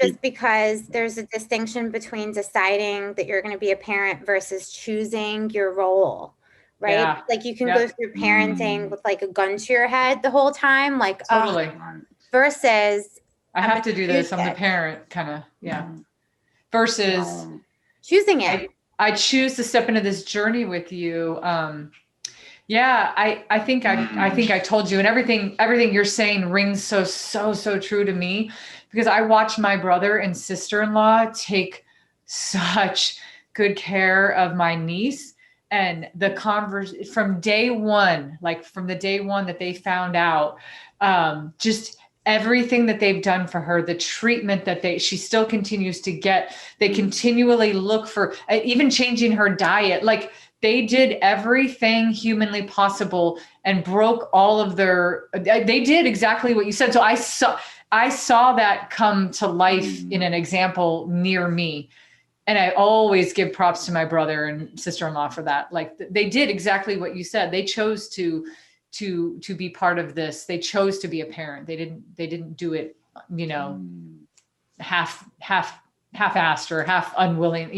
just because there's a distinction between deciding that you're going to be a parent versus choosing your role, right? Yeah. Like you can go through parenting with like a gun to your head the whole time, like totally. Versus I have to do this. I'm the parent kind of, versus choosing it. I choose to step into this journey with you. I think I told you, and everything you're saying rings so true to me because I watched my brother and sister-in-law take such good care of my niece, and the from day one, like from the day one that they found out, just everything that they've done for her, the treatment that she still continues to get, they continually look for, even changing her diet, like. They did everything humanly possible and broke all of they did exactly what you said. So I saw that come to life in an example near me. And I always give props to my brother and sister-in-law for that. Like they did exactly what you said. They chose to be part of this. They chose to be a parent. They didn't do it, half-assed or half unwilling,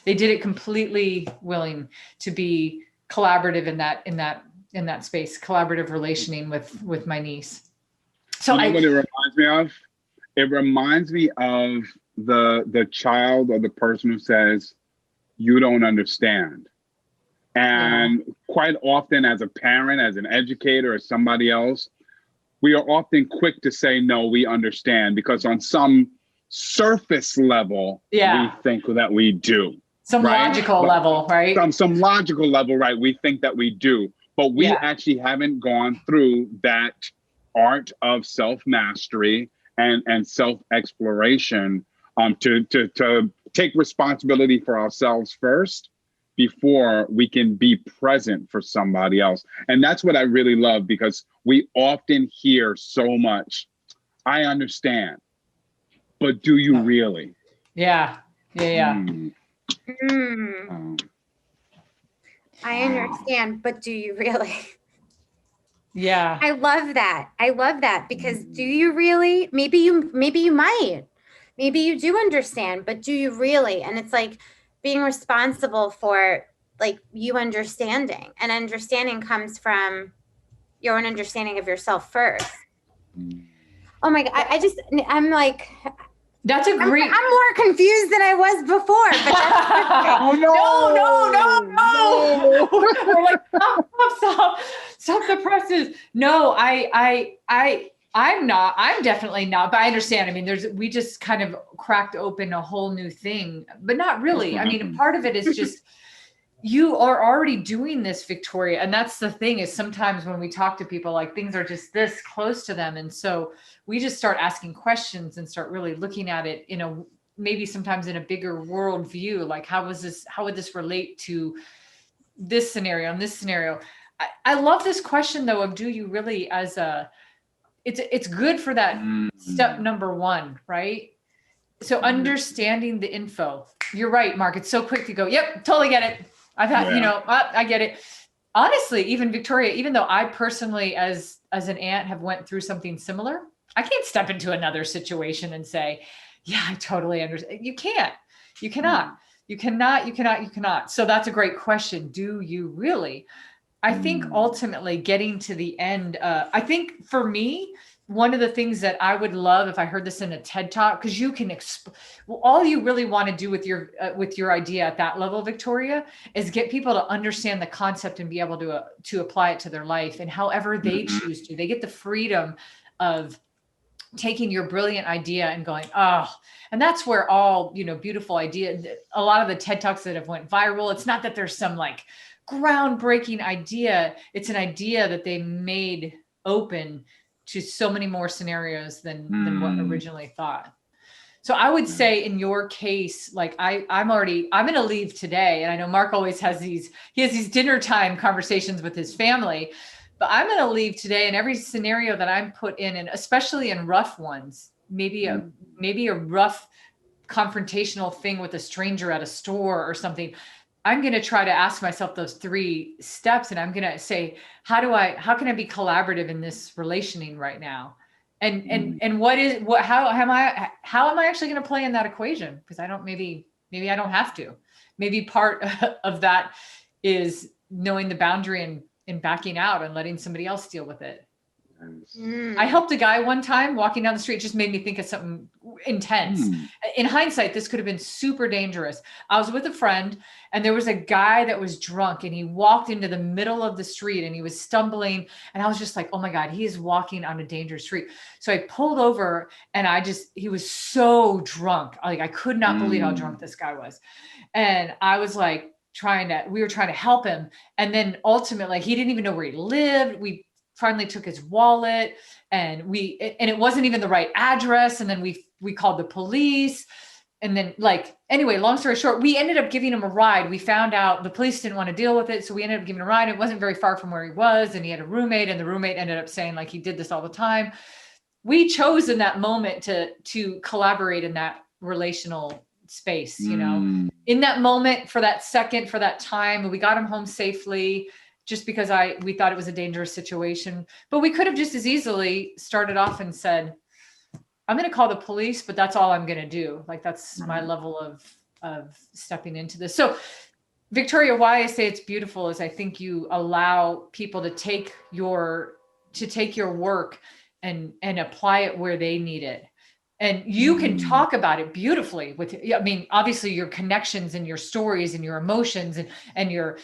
they did it completely willing to be collaborative in that space, collaborative relationing with my niece. So what it reminds me of? It reminds me of the child or the person who says, you don't understand. And quite often as a parent, as an educator, or somebody else, we are often quick to say, no, we understand, because on some surface level, we think that we do. Some logical level, right? Some logical level, right? We think that we do, but we actually haven't gone through that art of self-mastery and self-exploration to take responsibility for ourselves first before we can be present for somebody else. And that's what I really love, because we often hear so much, I understand. But do you really? I understand, but do you really? Yeah. I love that because do you really? Maybe you might. Maybe you do understand, but do you really? And it's like being responsible for like you understanding. And understanding comes from your own understanding of yourself first. Oh my God. I'm like, that's a great. I'm more confused than I was before. But that's oh no! We're like, stop the presses. No, I'm not. I'm definitely not. But I understand. I mean, we just kind of cracked open a whole new thing, but not really. I mean, part of it is just. You are already doing this, Victoria. And that's the thing, is sometimes when we talk to people, like things are just this close to them. And so we just start asking questions and start really looking at it maybe sometimes in a bigger world view. Like how would this relate to this scenario and this scenario? I love this question though, of do you really it's good for that step number one, right? So understanding the info. You're right, Marc. It's so quick to go, yep, totally get it. I've had, I get it. Honestly, even Victoria, even though I personally, as an aunt, have went through something similar, I can't step into another situation and say, yeah, I totally understand. You can't. You cannot. You cannot. So that's a great question. Do you really? I think ultimately getting to the end, I think for me, one of the things that I would love if I heard this in a TED Talk, because you can, all you really want to do with your idea at that level, Victoria, is get people to understand the concept and be able to apply it to their life, and however they choose to. They get the freedom of taking your brilliant idea and going, oh, and that's where all, beautiful idea, a lot of the TED Talks that have went viral, it's not that there's some like groundbreaking idea. It's an idea that they made open to so many more scenarios than what originally thought. So I would say in your case, like I'm going to leave today. And I know Marc always has these dinner time conversations with his family, but I'm going to leave today, and every scenario that I'm put in, and especially in rough ones, maybe a rough confrontational thing with a stranger at a store or something, I'm going to try to ask myself those 3 steps. And I'm going to say, how can I be collaborative in this relationing right now? And how am I actually going to play in that equation? Because maybe I don't have to. Maybe part of that is knowing the boundary and backing out and letting somebody else deal with it. I helped a guy one time walking down the street. It just made me think of something intense. In hindsight, this could have been super dangerous. I was with a friend, and there was a guy that was drunk, and he walked into the middle of the street, and he was stumbling. And I was just like, oh my God, he is walking on a dangerous street. So I pulled over, and he was so drunk. Like, I could not believe how drunk this guy was. And I was like, we were trying to help him. And then ultimately, he didn't even know where he lived. We finally took his wallet, and it wasn't even the right address. And then we called the police. And then, anyway, long story short, we ended up giving him a ride. We found out the police didn't want to deal with it. So we ended up giving him a ride. It wasn't very far from where he was. And he had a roommate, and the roommate ended up saying like he did this all the time. We chose in that moment to collaborate in that relational space, in that moment, for that second, for that time. We got him home safely, just because we thought it was a dangerous situation. But we could have just as easily started off and said, I'm going to call the police, but that's all I'm going to do. Like, that's my level of stepping into this. So Victoria, why I say it's beautiful is I think you allow people to take your work and apply it where they need it. And you can talk about it beautifully obviously your connections and your stories and your emotions and your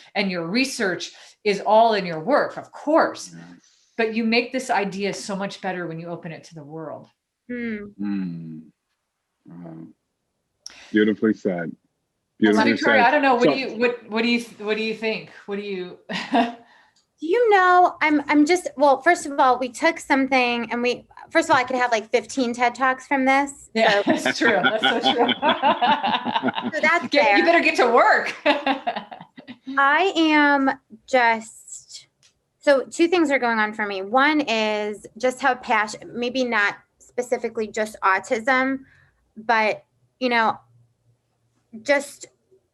research is all in your work, of course, but you make this idea so much better when you open it to the world. Beautifully said. Victoria, said. I don't know. What do you think? I'm just, well, first of all, we took something and I could have like 15 TED Talks from this. Yeah, so. That's true. That's so true. So that's fair. You better get to work. I am so 2 things are going on for me. One is just how passionate, maybe not specifically just autism, but, just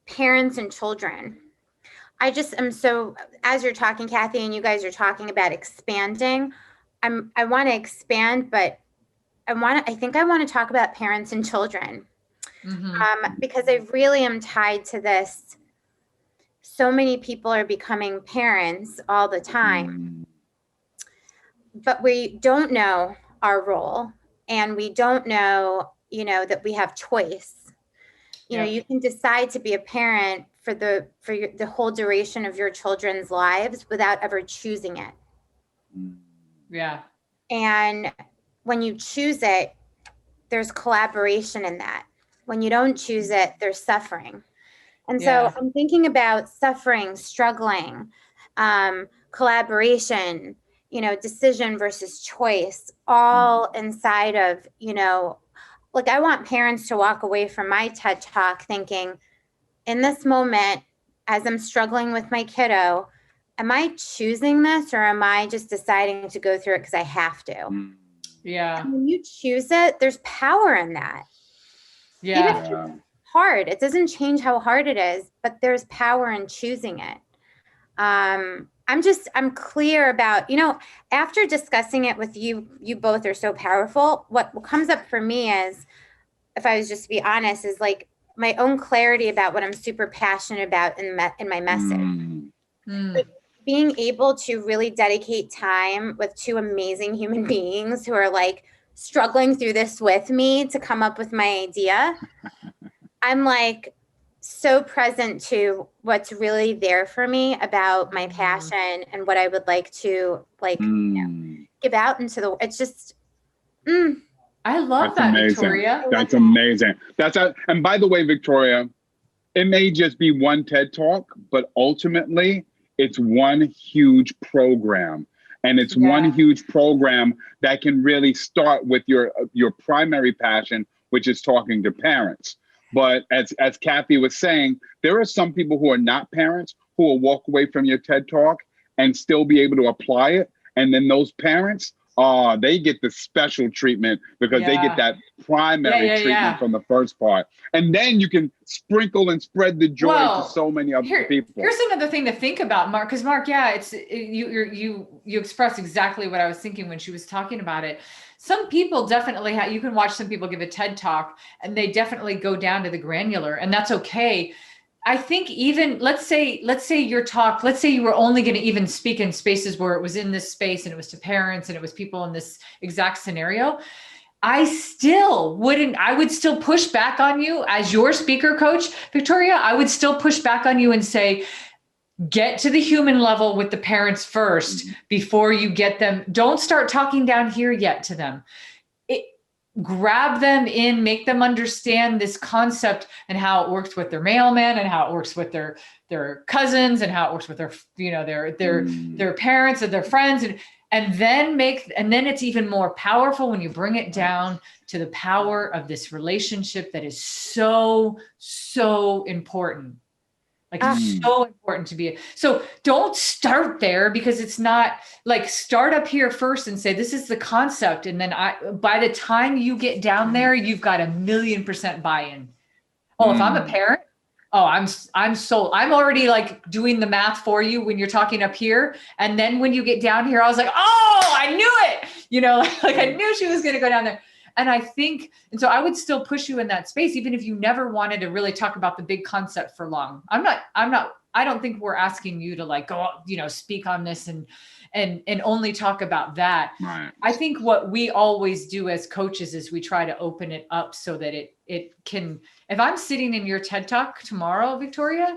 parents and children. I just am so, as you're talking, Cathey, and you guys are talking about expanding, I want to expand, but I think I want to talk about parents and children, because I really am tied to this. So many people are becoming parents all the time, but we don't know our role, and we don't know, that we have choice. You can decide to be a parent for the whole duration of your children's lives without ever choosing it. Yeah. And when you choose it, there's collaboration in that. When you don't choose it, there's suffering. And so I'm thinking about suffering, struggling, collaboration, decision versus choice, all inside of, I want parents to walk away from my TED Talk thinking, in this moment, as I'm struggling with my kiddo, am I choosing this, or am I just deciding to go through it because I have to? Yeah. And when you choose it, there's power in that. Yeah. Even if it's hard, it doesn't change how hard it is, but there's power in choosing it. I'm clear about, after discussing it with you, you both are so powerful. What comes up for me is, if I was just to be honest, is like my own clarity about what I'm super passionate about in my message. being able to really dedicate time with two amazing human beings who are like struggling through this with me to come up with my idea, I'm like so present to what's really there for me about my passion and what I would like to like give out into the, it's just, I love That's that, amazing. Victoria. That's amazing. And by the way, Victoria, it may just be one TED Talk, but ultimately it's one huge program. And it's one huge program that can really start with your primary passion, which is talking to parents. But as Cathey was saying, there are some people who are not parents who will walk away from your TED Talk and still be able to apply it. And then those parents, they get the special treatment because they get that primary treatment from the first part. And then you can sprinkle and spread the joy to so many other people. Here's another thing to think about, Marc, because Marc, you expressed exactly what I was thinking when she was talking about it. Some people definitely you can watch some people give a TED Talk and they definitely go down to the granular, and that's okay. I think even let's say your talk, let's say you were only going to even speak in spaces where it was in this space and it was to parents and it was people in this exact scenario. I would still push back on you as your speaker coach, Victoria. I would still push back on you and say, get to the human level with the parents first before you get them. Don't start talking down here yet to them. Grab them in, make them understand this concept and how it works with their mailman and how it works with their cousins and how it works with their parents and their friends. And then it's even more powerful when you bring it down to the power of this relationship that is so, so important. Like it's so important to be. So don't start there, because it's not like, start up here first and say, this is the concept. And then by the time you get down there, you've got 1,000,000% buy-in. Oh, if I'm a parent, I'm sold. I'm already like doing the math for you when you're talking up here. And then when you get down here, I was like, oh, I knew it. Like I knew she was going to go down there. And so I would still push you in that space, even if you never wanted to really talk about the big concept for long. I don't think we're asking you to like go, speak on this and only talk about that. Right. I think what we always do as coaches is we try to open it up so that it can, if I'm sitting in your TED Talk tomorrow, Victoria,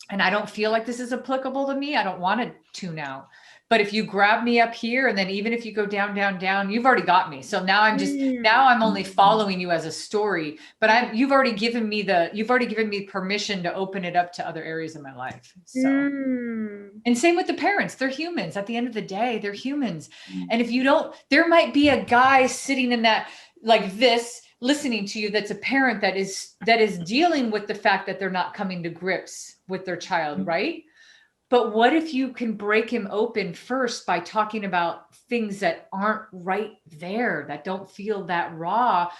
and I don't feel like this is applicable to me, I don't want to tune out. But if you grab me up here, and then even if you go down, down, down, you've already got me. So now I'm only following you as a story, but you've already given me permission to open it up to other areas of my life. So, and same with the parents, they're humans. At the end of the day, they're humans. And if you don't, there might be a guy sitting in that, like this, listening to you, that's a parent that is dealing with the fact that they're not coming to grips with their child, right? But what if you can break him open first by talking about things that aren't right there, that don't feel that raw?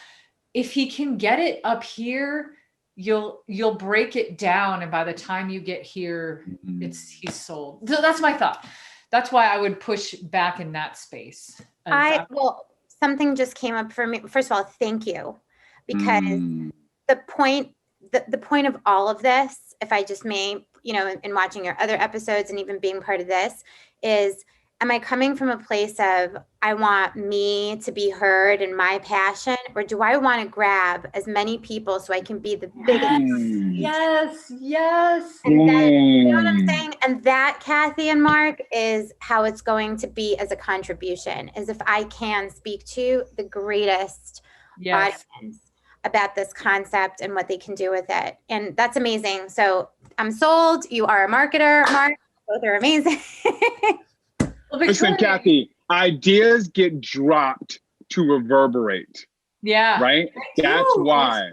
If he can get it up here, you'll break it down. And by the time you get here, he's sold. So that's my thought. That's why I would push back in that space. Something just came up for me. First of all, thank you. Because the point of all of this, if I just may, in watching your other episodes and even being part of this, is, am I coming from a place of, I want me to be heard and my passion, or do I want to grab as many people so I can be the biggest? Yes. And then, you know what I'm saying? And that, Cathey and Marc, is how it's going to be as a contribution, is if I can speak to the greatest audience about this concept and what they can do with it. And that's amazing. So I'm sold. You are a marketer, Marc. Both are amazing. Listen, Cathey, ideas get dropped to reverberate. Yeah. Right? That's why.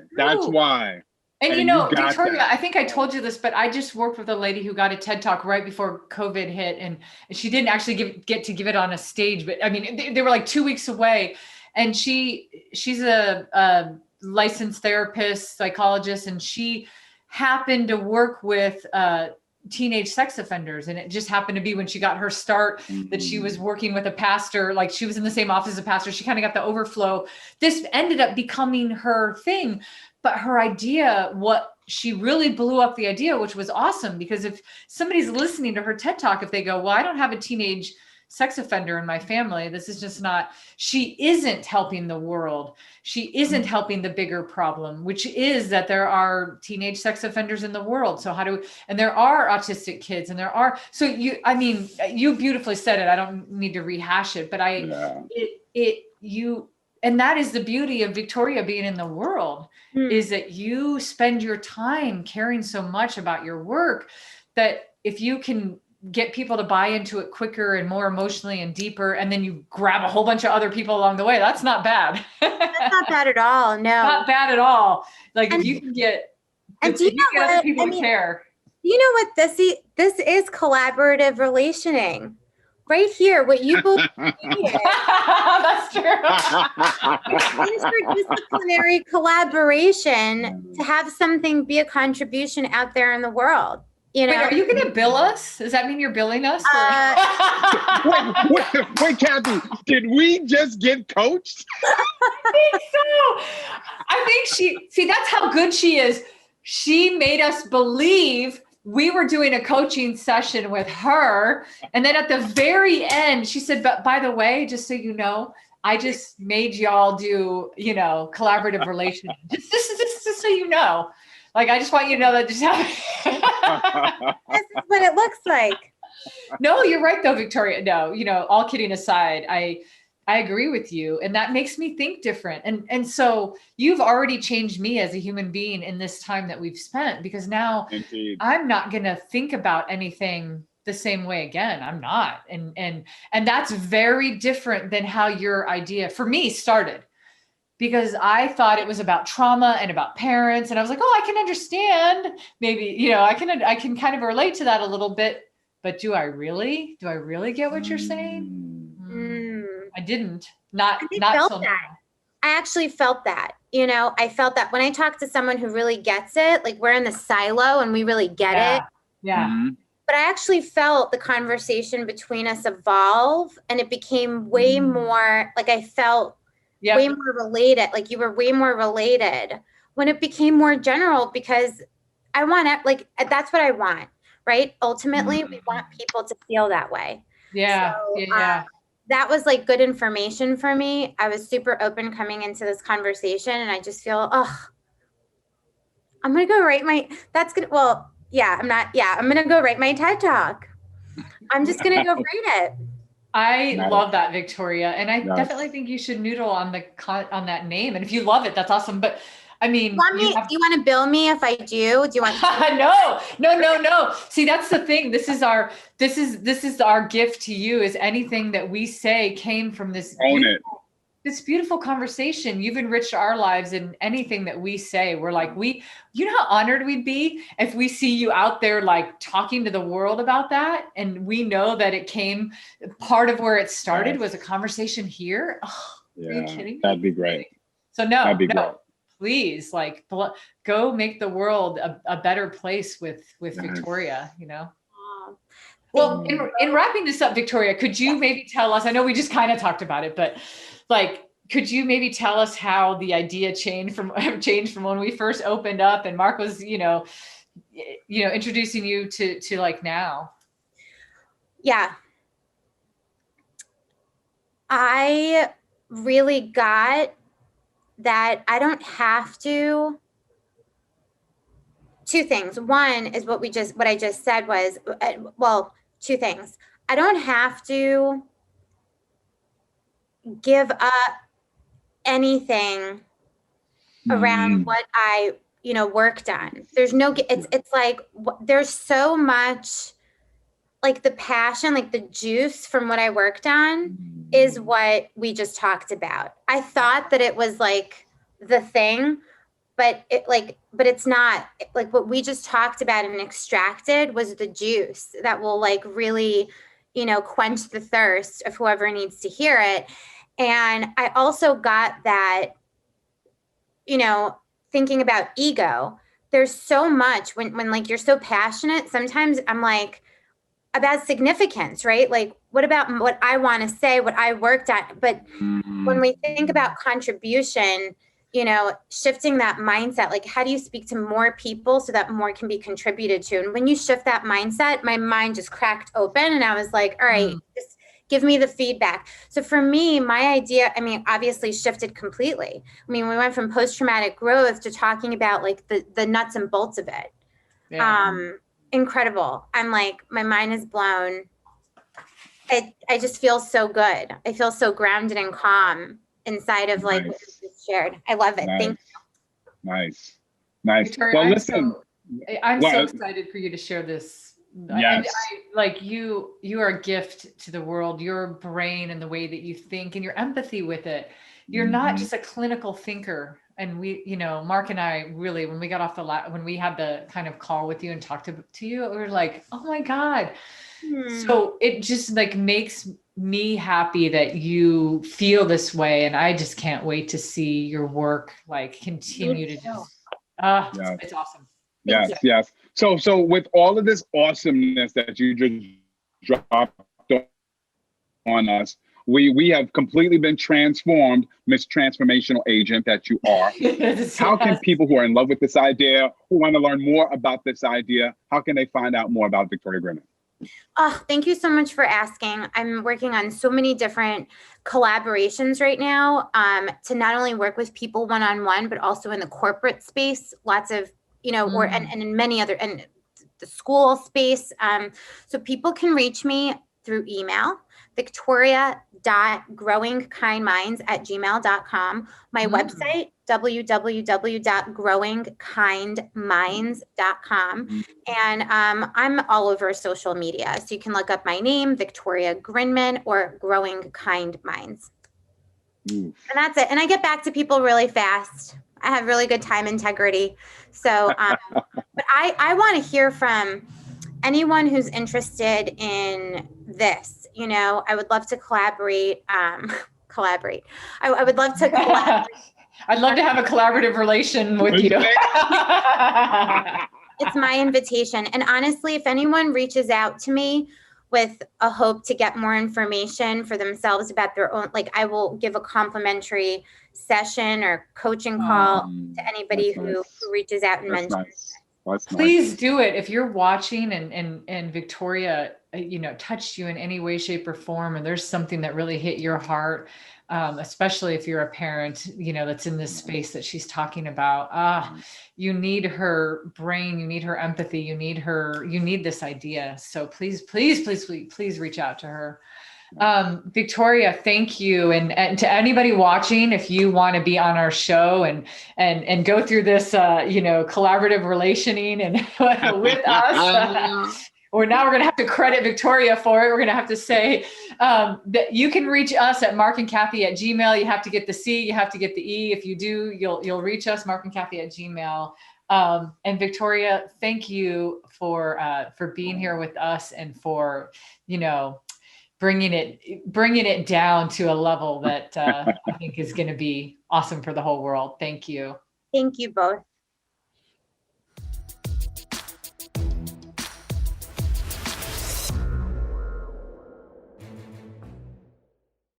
And Victoria, I think I told you this, but I just worked with a lady who got a TED Talk right before COVID hit. And she didn't actually get to give it on a stage, but I mean, they were like 2 weeks away. And she's a licensed therapist, psychologist, and she happened to work with teenage sex offenders. And it just happened to be when she got her start that she was working with a pastor, like she was in the same office as a pastor. She kind of got the overflow. This ended up becoming her thing. But her idea, what she really blew up the idea, which was awesome, because if somebody's listening to her TED Talk, if they go, well, I don't have a teenage sex offender in my family, this is just not, she isn't helping the world. She isn't helping the bigger problem, which is that there are teenage sex offenders in the world. So and there are autistic kids, and there are, so you beautifully said it. I don't need to rehash it, but and that is the beauty of Victoria being in the world, is that you spend your time caring so much about your work that if you can get people to buy into it quicker and more emotionally and deeper, and then you grab a whole bunch of other people along the way, that's not bad. That's not bad at all. No, not bad at all. Like, if you can get, do you know other people to care. You know what this is collaborative relationing. Right here, what you both That's true. Interdisciplinary collaboration to have something be a contribution out there in the world. You know? Wait, are you going to bill us? Does that mean you're billing us? Wait, Cathey, did we just get coached? I think so. I think that's how good she is. She made us believe we were doing a coaching session with her. And then at the very end, she said, but by the way, just so you know, I just made y'all do, collaborative relations. Just so you know. Like, I just want you to know that just happened. This is what it looks like. No, you're right though, Victoria. No, all kidding aside, I agree with you. And that makes me think different. And so you've already changed me as a human being in this time that we've spent, because now Indeed. I'm not going to think about anything the same way again. I'm not. And that's very different than how your idea for me started, because I thought it was about trauma and about parents. And I was like, oh, I can understand. Maybe, I can kind of relate to that a little bit, but do I really get what you're saying? I didn't. Not felt so that. I actually felt that. I felt that when I talk to someone who really gets it, like we're in the silo and we really get it. Yeah. Mm-hmm. But I actually felt the conversation between us evolve, and it became way more, like I felt way more related. Like you were way more related when it became more general, because I want it, like, that's what I want, right? Ultimately, we want people to feel that way. Yeah. So, that was like good information for me. I was super open coming into this conversation, and I just feel, I'm going to go write I'm going to go write my TED Talk. I'm just going to go write it. I love that, Victoria. And I definitely think you should noodle on that name. And if you love it, that's awesome. But I mean, do you want to bill me if I do? Do you want No. See, that's the thing. This is our gift to you, is anything that we say came from this beautiful conversation. You've enriched our lives, in anything that we say. We're like, how honored we'd be if we see you out there, like talking to the world about that. And we know that it came, part of where it started was a conversation here. Oh, are you kidding me? That'd be great. So great. Please, like, go make the world a better place with Victoria, Well, in wrapping this up, Victoria, could you maybe tell us, I know we just kind of talked about it, but like, could you maybe tell us how the idea changed from when we first opened up and Marc was, introducing you to like now? Yeah. I really got that I don't have to. Two things. One is what I just said was, two things. I don't have to give up anything around what I, worked on. There's no, it's like, there's so much, like the passion, like the juice from what I worked on is what we just talked about. I thought that it was like the thing, but it's not. Like what we just talked about and extracted was the juice that will like really, quench the thirst of whoever needs to hear it. And I also got that, thinking about ego, there's so much when like you're so passionate, sometimes I'm like, about significance, right? Like, what about what I want to say, what I worked at? But when we think about contribution, shifting that mindset, like how do you speak to more people so that more can be contributed to? And when you shift that mindset, my mind just cracked open and I was like, all right, just give me the feedback. So for me, my idea, obviously shifted completely. We went from post-traumatic growth to talking about like the nuts and bolts of it. Yeah. Incredible. I'm like, my mind is blown. I just feel so good. I feel so grounded and calm inside of like what you just shared. I love it. Nice. Thank you. Nice. Victoria, well, listen. I'm so excited for you to share this. Yes. And you are a gift to the world, your brain and the way that you think and your empathy with it. You're not just a clinical thinker. And we, Marc and I really, when we got off when we had the kind of call with you and talked to you, we were like, oh my God. So it just like makes me happy that you feel this way. And I just can't wait to see your work like continue to just, it's awesome. Yes. So with all of this awesomeness that you just dropped on us, we have completely been transformed, Miss Transformational Agent that you are. How can people who are in love with this idea, who want to learn more about this idea, how can they find out more about Victoria Grinman? Oh, thank you so much for asking. I'm working on so many different collaborations right now to not only work with people one-on-one, but also in the corporate space, lots of, and in many other, and the school space. So people can reach me through email, victoria.growingkindminds@gmail.com. My website, www.growingkindminds.com. And I'm all over social media. So you can look up my name, Victoria Grinman, or Growing Kind Minds. And that's it. And I get back to people really fast. I have really good time integrity. So, but I want to hear from anyone who's interested in this. I would love to collaborate. I would love to collaborate. I'd love to have a collaborative relation with you. It's my invitation. And honestly, if anyone reaches out to me with a hope to get more information for themselves about their own, like I will give a complimentary session or coaching call to anybody who reaches out and mentions. Please do it. If you're watching and Victoria, touched you in any way, shape, or form, and there's something that really hit your heart, especially if you're a parent, that's in this space that she's talking about. You need her brain, you need her empathy, you need this idea. So please reach out to her. Victoria, thank you. And to anybody watching, if you want to be on our show and go through this, collaborative relationing and with us, or now we're going to have to credit Victoria for it. We're going to have to say that you can reach us at marcandcathey@gmail. You have to get the C, you have to get the E. If you do, you'll reach us, marcandcathey@gmail. And Victoria, thank you for being here with us and for, bringing it down to a level that I think is going to be awesome for the whole world. Thank you. Thank you both.